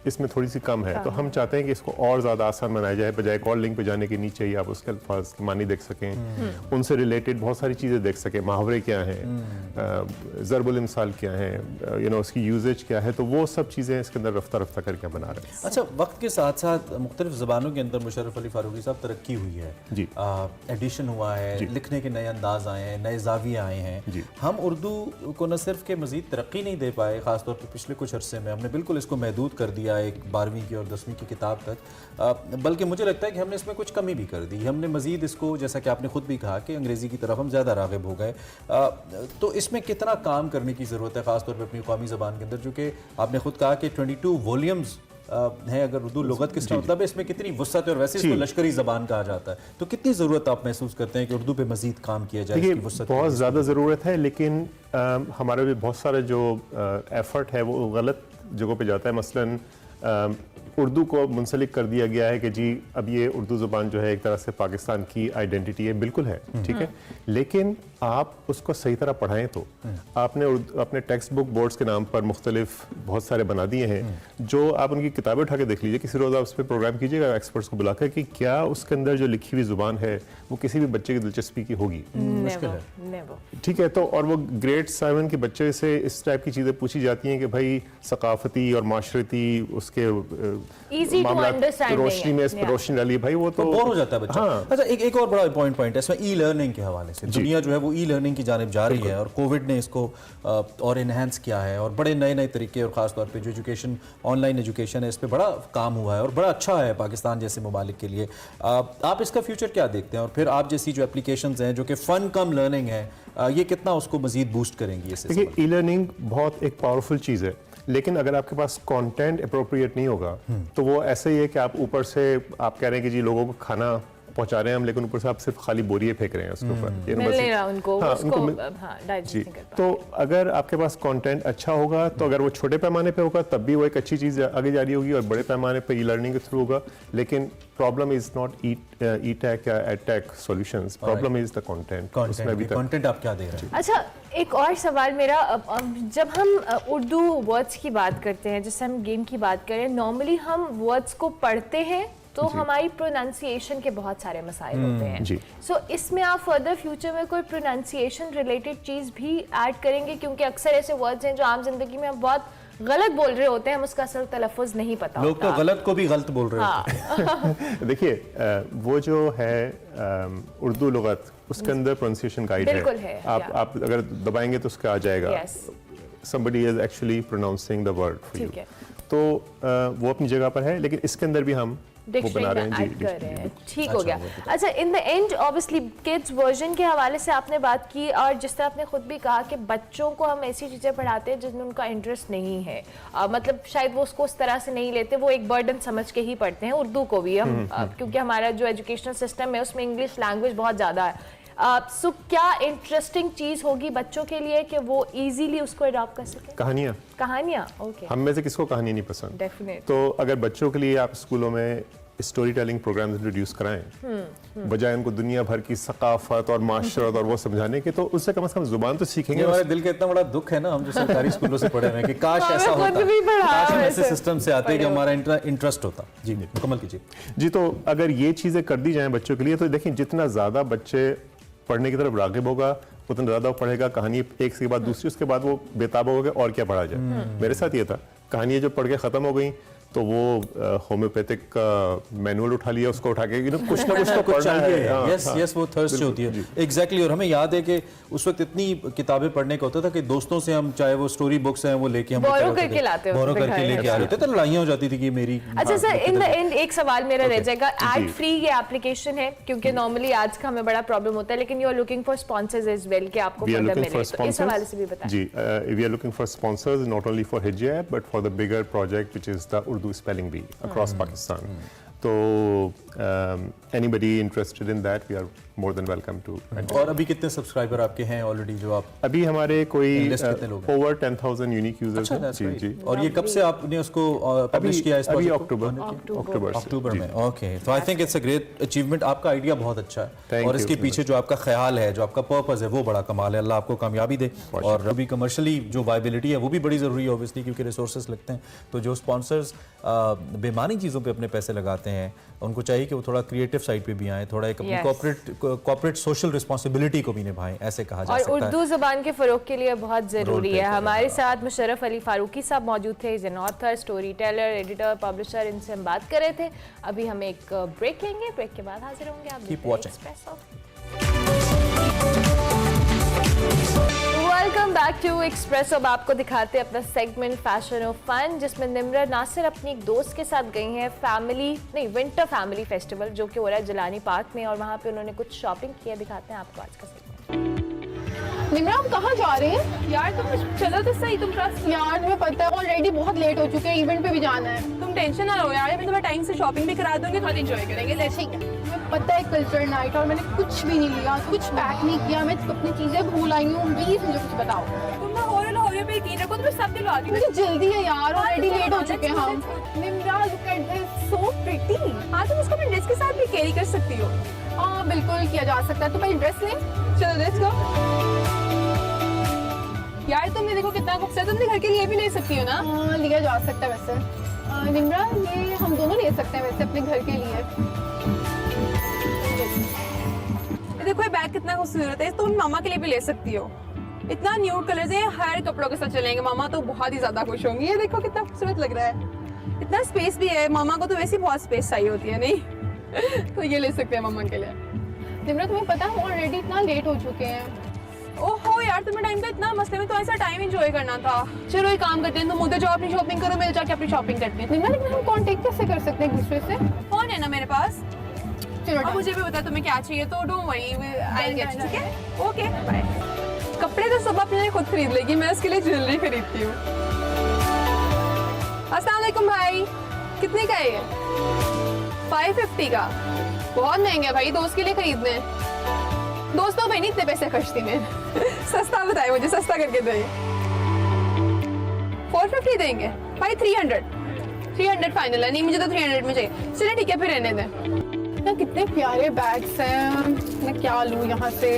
इसमें थोड़ी सी कम है, तो हम चाहते हैं कि इसको और ज़्यादा आसान बनाया जाए, बजाय कॉल लिंक पे जाने के नीचे ही आप उसके अल्फाज की मानी देख सकें, उनसे रिलेटेड बहुत सारी चीज़ें देख सकें, मुहावरे क्या हैं, ज़रबुल इमसाल क्या है, उसकी यूजेज क्या है, तो वो सब चीज़ें इसके अंदर रफ्ता रफ्ता करके बना रहे हैं।
अच्छा, वक्त के साथ साथ मुख्तलिफ ज़बानों के अंदर मुशर्रफ अली फारूकी साहब तरक्की हुई है
जी,
एडिशन हुआ है, लिखने के नए अंदाज आए हैं, नए जाविये आए हैं। हम उर्दू को न सिर्फ के मज़ीद तरक्की नहीं दे पाए, ख़ासतौर पर पिछले कुछ अरसे में हमने बिल्कुल इसको महदूद कर दिया एक 12वीं की और 10वीं की किताब तक, बल्कि मुझे लगता है कि हमने इसमें कुछ कमी भी कर दी। हमने मज़ीद इसको, जैसा कि आपने खुद भी कहा कि अंग्रेज़ी की तरफ हम ज़्यादा राग़िब हो गए, तो इसमें कितना काम करने की ज़रूरत है, ख़ासतौर पर अपनी कौमी ज़बान के अंदर, जो कि आपने खुद कहा कि 22 वॉल्यूम्स है अगर उर्दू लुगत के, इसका मतलब है इसमें कितनी वुसअत है, और वैसे इसको लश्करी ज़बान कहा जाता है, तो कितनी ज़रूरत आप महसूस करते हैं कि उर्दू पे मज़ीद काम किया जाए? इसकी वुसअत
बहुत ज़्यादा ज़रूरत है, लेकिन हमारा भी बहुत सारा जो एफ़र्ट है वो गलत जगहों पे जाता है। मसलन उर्दू को मुंसलिक कर दिया गया है कि जी अब ये उर्दू ज़ुबान जो है एक तरह से पाकिस्तान की आइडेंटिटी है, बिल्कुल है, ठीक है, लेकिन आप उसको सही तरह पढ़ाएं तो आपने अपने टेक्स्ट बुक बोर्ड्स के नाम पर मुख्तलिफ बहुत सारे बना दिए हैं, जो आप उनकी किताबें उठा के देख लीजिए, किसी रोज़ आप उस पर प्रोग्राम कीजिएगा एक्सपर्ट्स को बुलाकर कि क्या उसके अंदर जो लिखी हुई ज़ुबान है वो किसी भी बच्चे की दिलचस्पी की होगी?
मुश्किल है,
ठीक है, तो और वो ग्रेड 7 के बच्चे से इस टाइप की चीज़ें पूछी जाती हैं कि भाई सकाफती और माशरती उसके मामला रोशनी में रोशनी डाली, भाई वो तो
बोर हो जाता है बच्चा।
हाँ।
अच्छा, एक और बड़ा पॉइंट है इसमें, ई लर्निंग के हवाले से दुनिया जो है वो ई लर्निंग की जानिब जा रही है, और कोविड ने इसको और इन्हेंस किया है, और बड़े नए नए तरीके, और ख़ासतौर पे जो एजुकेशन, ऑनलाइन एजुकेशन है, इस पर बड़ा काम हुआ है और बड़ा अच्छा है पाकिस्तान जैसे ममालिक के लिए। आप इसका फ्यूचर क्या देखते हैं, और फिर आप जैसी जो एप्लीकेशंस हैं जो कि फ़न कम लर्निंग है, ये कितना उसको मज़ीद बूस्ट करेंगी?
देखिए, ई लर्निंग बहुत एक पावरफुल चीज़ है, लेकिन अगर आपके पास कंटेंट अप्रोप्रिएट नहीं होगा तो वो ऐसे ही है कि आप ऊपर से आप कह रहे हैं कि जी लोगों को खाना पहुंचा रहे हैं हम, लेकिन ऊपर से आप सिर्फ खाली बोरिए फेंक रहे हैं उसके ऊपर,
मिल नहीं रहा उनको,
हाँ,
उसको
जी। तो अगर आपके पास कंटेंट अच्छा होगा तो अगर वो छोटे पैमाने पे होगा तब भी वो एक अच्छी चीज़ आगे जा रही होगी, और बड़े पैमाने पे ई लर्निंग के थ्रू होगा। लेकिन problem is not E tech या ed tech solutions, problem is the content. उसमें अभी तक
कंटेंट आप क्या दे रहे हैं?
अच्छा, एक और सवाल मेरा, जब हम उर्दू वर्ड्स की बात करते हैं, जैसे हम गेम की बात करें, नॉर्मली हम वर्ड्स को पढ़ते हैं तो हमारी प्रोनाउंसिएशन के बहुत सारे मसाइल होते हैं। सो इसमें आप फर्दर फ्यूचर में कोई प्रोनाउंसिएशन रिलेटेड चीज़ भी ऐड करेंगे? क्योंकि अक्सर ऐसे वर्ड्स हैं जो आम जिंदगी में हम बहुत गलत बोल रहे होते हैं, हम उसका असल तलफ़ुज़ नहीं पता
लोग तो गलत को भी गलत बोल रहे होते हैं।
देखिए, वो जो है उर्दू लुगत, उसके अंदर प्रोनाउंसिएशन गाइड है, आप अगर दबाएंगे तो उसका आ जाएगा somebody is actually pronouncing the word for you, तो वो अपनी जगह पर है, लेकिन इसके अंदर भी हम वो बना रहे हैं जी,
ठीक हो गया। अच्छा, in the end obviously kids version के हवाले से आपने बात की, और जिस तरह आपने खुद भी कहा कि बच्चों को हम ऐसी चीज़ें पढ़ाते हैं जिसमें उनका इंटरेस्ट नहीं है, मतलब शायद वो उसको उस तरह से नहीं लेते, वो एक बर्डन समझ के ही पढ़ते हैं। उर्दू को भी हम क्योंकि हमारा जो एजुकेशनल सिस्टम है उसमें इंग्लिश लैंग्वेज बहुत ज़्यादा है, सो क्या इंटरेस्टिंग चीज़ होगी बच्चों के लिए कि वो इजीली उसको अडॉप्ट कर सके? कहानियाँ, ओके।
हम में से किसको कहानी नहीं पसंद?
डेफिनेटली।
तो अगर बच्चों के लिए आप स्कूलों में स्टोरी टेलिंग प्रोग्राम इंट्रोड्यूस कराएं, बजाय उनको दुनिया भर की सकाफत और माशरत और वो समझाने के, तो उससे कम से कम जुबान तो सीखेंगे।
हमारे दिल का इतना बड़ा दुख है ना, हम जो सरकारी स्कूलों से पढ़े हैं, कि काश ऐसा होता, काश हम ऐसे सिस्टम से आते कि हमारा इंटरेस्ट होता। जी, मुकम्मल कीजिए।
जी, तो अगर ये चीज़ें कर दी जाएं बच्चों के लिए, तो देखिए जितना ज़्यादा बच्चे पढ़ने की तरफ राग़िब होगा उतना ज़्यादा वो पढ़ेगा। कहानी एक के बाद दूसरी, उसके बाद वो बेताब हो गया और क्या पढ़ा जाए। मेरे साथ ये था, कहानियाँ जो पढ़ के ख़त्म हो गई तो वो होम्योपैथिक का मैनुअल उठा लिया, उसको उठा के कुछ ना कुछ तो पढ़ना है।
यस, वो थर्स्ट होती है एग्जैक्टली। और हमें याद है कि उस वक्त इतनी किताबें पढ़ने का होता था कि दोस्तों से हम, चाहे वो स्टोरी बुक्स हैं, वो लेके हम
बोरो करके लेके
आ रहे थे, तो लड़ाइयाँ हो जाती थी कि मेरी।
अच्छा सर, इन द एंड एक सवाल मेरा रह जाएगा, एड फ्री ये एप्लीकेशन है, क्योंकि नॉर्मली आज का हमें बड़ा प्रॉब्लम होता है, लेकिन you are looking for sponsors as well कि आपको फंड मिले, तो इस हवाले से भी बताएं।
जी, we are looking for sponsors not only for hijab but for the bigger project which is the Urdu spelling bee across Pakistan. So anybody interested in that, we are more than welcome to.
और अभी कितने subscriber आपके हैं already जो आप
अभी हमारे कोई
List कितने लोग हैं?
ओवर 10,000 यूनिक यूजर्स हैं।
that's
ji
great.
जी।
और ये कब से आपने उसको पब्लिश किया इस
अभी
project को?
अक्टूबर
में। ओके, तो I think it's a great achievement. आपका आइडिया बहुत अच्छा है
Thank
और
you
इसके
so
पीछे जो आपका ख्याल है, जो आपका पर्पस है, वो बड़ा कमाल है। अल्लाह आपको कामयाबी दे। और अभी कमर्शियली जो वायबिलिटी है वो भी बड़ी ज़रूरी है ऑब्वियसली, क्योंकि रिसोर्सेज लगते हैं। तो जो स्पॉन्सर्स बेमानी चीज़ों पे अपने पैसे लगाते हैं, उनको चाहिए कि वो थोड़ा क्रिएटिव साइड पे भी आए, थोड़ा एक अपनी कॉर्पोरेट सोशल रिस्पॉन्सिबिलिटी को भी निभाएं, ऐसे कहा जा सकता है।
और उर्दू ज़बान के फ़रोग के लिए बहुत ज़रूरी है। हमारे साथ मुशर्रफ अली फारूकी साहब मौजूद थे, is an author, story teller, editor, publisher. इनसे हम बात कर रहे थे। अभी हम एक ब्रेक लेंगे, ब्रेक के बाद हाजिर होंगे। आप
Keep watching.
Welcome back to express. अब आपको दिखाते हैं अपना सेगमेंट फैशन और फन, जिसमें निम्रा नासिर अपनी एक दोस्त के साथ गई हैं विंटर फैमिली फेस्टिवल, जो कि हो रहा है जिलानी पार्क में, और वहाँ पे उन्होंने कुछ शॉपिंग किया। दिखाते हैं आपको आज का सेगमेंट।
निम्रा, हम कहाँ जा रहे हैं? यार तुम चलो तो सही, तुम ट्रस्ट। यार तुम्हें पता है ऑलरेडी बहुत लेट हो चुके हैं, इवेंट पे भी जाना है। तुम टेंशन ना लो यार, मैं तुम्हें टाइम से शॉपिंग भी करा दूंगी, बहुत एंजॉय करेंगे। ठीक है, तुम्हें पता है कल्चर नाइट, और मैंने कुछ भी नहीं लिया, कुछ पैक नहीं किया, मैं अपनी चीजें भूल आई हूँ। प्लीज मुझे कुछ बताओ। तुम ना हो पे यकीन रखो, तुम्हें सब दिलवा दूंगी। मुझे जल्दी है यार, ऑलरेडी लेट हो चुके हैं हम। Nimra, look at this, so pretty. हाँ, तुम उसको अपने ड्रेस के साथ भी कैरी कर सकती हो। हाँ बिल्कुल किया जा सकता है। तो पहले ड्रेस लें, चलो लेट्स गो। यार तुमने देखो कितना खूबसूरत, तुमने घर के लिए भी ले सकती हो ना। हाँ, लिया जा सकता है वैसे। निम्रा, ये हम दोनों ले सकते हैं वैसे अपने घर के लिए। देखो ये बैग कितना खूबसूरत है, तुम मामा के लिए भी ले सकती हो। इतना न्यूड कलर्स है, हर कपड़ों के साथ चलेंगे। मामा तो बहुत ही ज्यादा खुश होंगी। ये देखो कितना खूबसूरत लग रहा है, इतना स्पेस भी है। मामा को तो वैसे ही बहुत स्पेस चाहिए होती है, नहीं? तो ये ले सकते हैं मामा के लिए। निम्रा, तुम्हें पता है ऑलरेडी इतना लेट हो चुके हैं। ओहो यार, तुम्हें टाइम का इतना मसले में तो ऐसा टाइम एंजॉय करना था। चलो एक काम करते हैं, तुम उधर जाओ अपनी शॉपिंग करो, मैं जाके अपनी शॉपिंग करते हैं। निम्रा, लेकिन हम कांटेक्ट कैसे कर सकते हैं एक दूसरे से? फोन है ना मेरे पास। चलो अब मुझे भी बता तुम्हें क्या चाहिए, तो don't worry, I get you. ठीक है, ओके बाय। कपड़े तो सब अपने लिए खुद खरीद लेगी, मैं उसके लिए ज्वेलरी खरीदती हूँ। अस्सलाम वालेकुम भाई, कितने का है ये? 550 का? बहुत महंगा है भाई, दोस्त के लिए खरीदने। दोस्तों भाई नहीं इतने पैसे खर्चती मैं। सस्ता बताए मुझे, सस्ता करके दे। 450 देंगे भाई। 300 फाइनल है। नहीं, मुझे तो 300 में चाहिए। चलिए ठीक है, फिर रहने दें। कितने प्यारे बैग्स हैं, मैं क्या लूँ यहाँ से?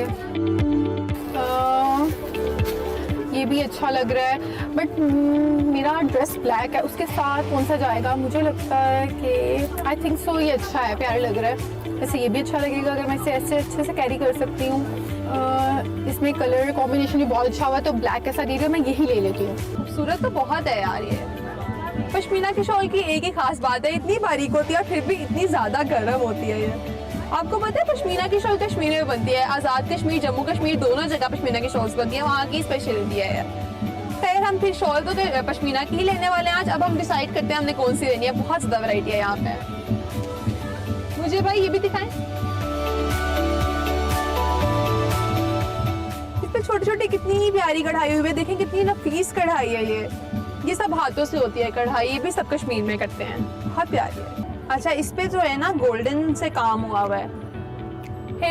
ये भी अच्छा लग रहा है, बट मेरा ड्रेस ब्लैक है, उसके साथ कौन सा जाएगा? मुझे लगता है कि आई थिंक सो ये अच्छा है, प्यारा लग रहा है। वैसे ये भी अच्छा लगेगा अगर मैं इसे ऐसे अच्छे से कैरी कर सकती हूँ। इसमें कलर कॉम्बिनेशन भी बहुत अच्छा हुआ है, तो ब्लैक के साथ ये मैं यही ले लेती हूँ। खूबसूरत तो बहुत है यार ये। पश्मीना की शॉल की एक ही खास बात है, इतनी बारीक होती है और फिर भी इतनी ज़्यादा गर्म होती है ये। आपको पता है पश्मीना की शॉल कश्मीर में बनती है, आज़ाद कश्मीर, जम्मू कश्मीर, दोनों जगह पश्मीना की शॉल्स बनती है, वहाँ की स्पेशलिटी है। खैर हम फिर शॉल तो पश्मीना की ही लेने वाले हैं आज। अब हम डिसाइड करते हैं हमने कौन सी लेनी है। बहुत ज़्यादा वैरायटी है यहाँ पे। मुझे भाई ये भी दिखाएं। इस पे छोटी छोटी कितनी प्यारी कढ़ाई हुई है, देखें कितनी नफीस कढ़ाई है ये सब हाथों से होती है कढ़ाई, ये भी सब कश्मीर में करते हैं, बहुत प्यारी है। अच्छा, इस पे जो है ना गोल्डन से काम हुआ हुआ है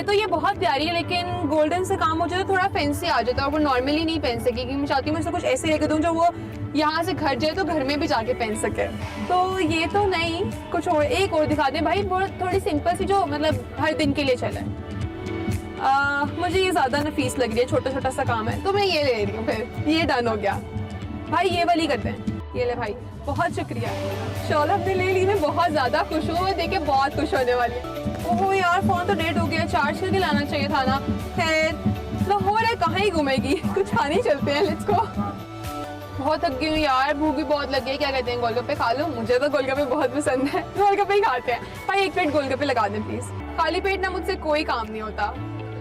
तो ये बहुत प्यारी है, लेकिन गोल्डन से काम हो जाए तो थोड़ा फैंसी आ जाता है और वो नॉर्मली नहीं पहन सकेगी, क्योंकि मैं चाहती हूँ मैं कुछ ऐसे लेके दूँ जो वो यहाँ से घर जाए तो घर में भी जाके पहन सके। तो ये तो नहीं, कुछ और एक और दिखा दें भाई, वो थोड़ी सिंपल सी जो मतलब हर दिन के लिए चले। मुझे ये ज़्यादा नफीस लग रही है, छोटा छोटा सा काम है, तो मैं ये ले रही हूँ। फिर ये डन हो गया भाई, ये वाली करते हैं। ये ले भाई, बहुत शुक्रिया, शॉल हमने ले ली, मैं बहुत ज़्यादा खुश हूँ, देखे बहुत खुश होने वाली। ओह यार, फ़ोन तो डेट हो गया, चार्ज करके लाना चाहिए था ना। खैर लाहौर है, कहाँ ही घूमेगी, कुछ खाने ही चलते हैं, लेट्स गो। बहुत थक गई हूँ यार, भूख भी बहुत लग गई। क्या कहते हैं, गोलगप्पे खा लो? मुझे तो गोलगप्पे बहुत पसंद है, गोलगप्पे ही खाते हैं भाई। एक प्लेट गोलगप्पे लगा दें प्लीज़, खाली पेट ना मुझसे कोई काम नहीं होता।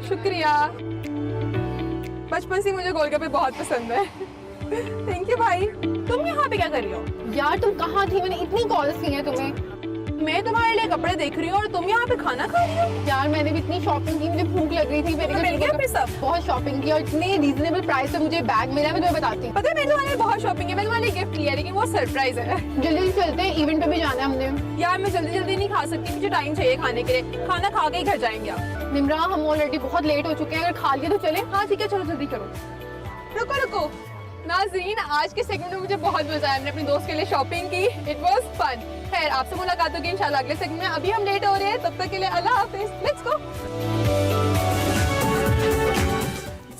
शुक्रिया, बचपन से मुझे गोलगप्पे बहुत पसंद है। थैंक यू भाई। तुम यहाँ पे क्या कर रही हो? यार तुम कहाँ थी, मैंने इतनी कॉल्स की हैं तुम्हें। मैं तुम्हारे लिए कपड़े देख रही हूँ और तुम यहाँ पे खाना खा रही हो।
यार मैंने भी इतनी शॉपिंग की, मुझे भूख लग रही थी,
तो मिल गया फिर सब?
बहुत शॉपिंग की और इतने रीजनेबल प्राइस पे मुझे बैग मिला। मैं तुम्हें बताती हूँ,
पता है मैंने तुम्हारे लिए बहुत शॉपिंग है, मैंने तुम्हारे लिए गिफ्ट लिया है, लेकिन वो सरप्राइज है।
जल्दी से चलते हैं, इवेंट पे भी जाना है हमने।
यार मैं जल्दी जल्दी नहीं खा सकती, मुझे टाइम चाहिए खाने के लिए, खाना खा के ही घर जाएंगे आप।
निम्रा हम ऑलरेडी बहुत लेट हो चुके हैं, अगर खा लिया तो चले।
हाँ ठीक है, चलो जल्दी करो। रुको रुको नाज़रीन, आज के सेगमेंट में मुझे बहुत मजा आया, हमने अपने दोस्त के लिए शॉपिंग की, इट वाज फन। खैर आपसे मुलाकात होगी इंशाल्लाह अगले सेगमेंट में, अभी हम लेट हो रहे हैं, तब तक के लिए अल्लाह हाफिज, लेट्स गो।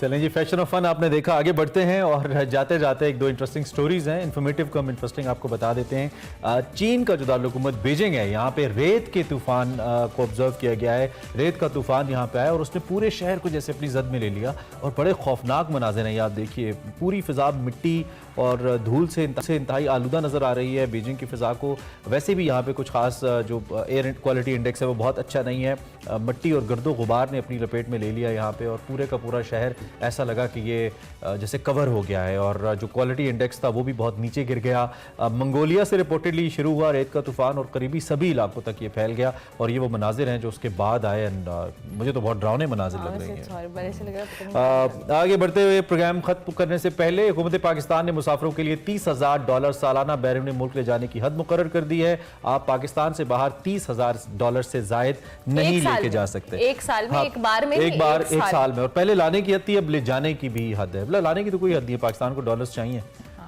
चलें जी, फैशन ऑफ फन आपने देखा, आगे बढ़ते हैं और जाते जाते एक दो इंटरेस्टिंग स्टोरीज हैं, इन्फॉर्मेटिव कम इंटरेस्टिंग आपको बता देते हैं। चीन का जो दारुल-हुकूमत बीजिंग है, यहाँ पे रेत के तूफान को ऑब्जर्व किया गया है। रेत का तूफान यहाँ पे आया और उसने पूरे शहर को जैसे अपनी जद में ले लिया और बड़े खौफनाक मनाज़िर हैं। ये आप देखिए, पूरी फिजा मिट्टी और धूल से इंतहाई आलूदा नज़र आ रही है बीजिंग की फ़िज़ा को। वैसे भी यहाँ पे कुछ खास जो एयर क्वालिटी इंडेक्स है वो बहुत अच्छा नहीं है। मिट्टी और गर्दो गुबार ने अपनी लपेट में ले लिया यहाँ पे और पूरे का पूरा शहर ऐसा लगा कि ये जैसे कवर हो गया है और जो क्वालिटी इंडेक्स था वो भी बहुत नीचे गिर गया। मंगोलिया से रिपोर्टेडली शुरू हुआ रेत का तूफान और करीबी सभी इलाकों तक ये फैल गया और ये वो मनाजिर हैं जो उसके बाद आए। एंड मुझे तो बहुत डरावने मनाजिर लग रही हैं। आगे बढ़ते हुए प्रोग्राम खत्म करने से पहले हुकूमत पाकिस्तान ने मुसाफिरों के लिए $30,000 सालाना बैरून मुल्क ले जाने की हद मुकर्रर कर दी है। आप पाकिस्तान से बाहर $30,000 से जायद नहीं लेके जा सकते।
एक साल में, एक बार में,
एक साल में। और पहले लाने की हद थी, अब ले जाने की भी हद है। मतलब लाने की तो कोई हद नहीं है, पाकिस्तान को डॉलर्स चाहिए।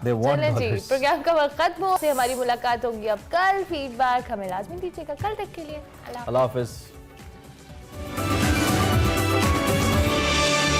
चलें जी, प्रोग्राम का वक्त खत्म हो, हमारी मुलाकात होगी अब कल। फीडबैक हमें लाजमी दीजिएगा कल तक के लिए। अल्लाह हाफिज।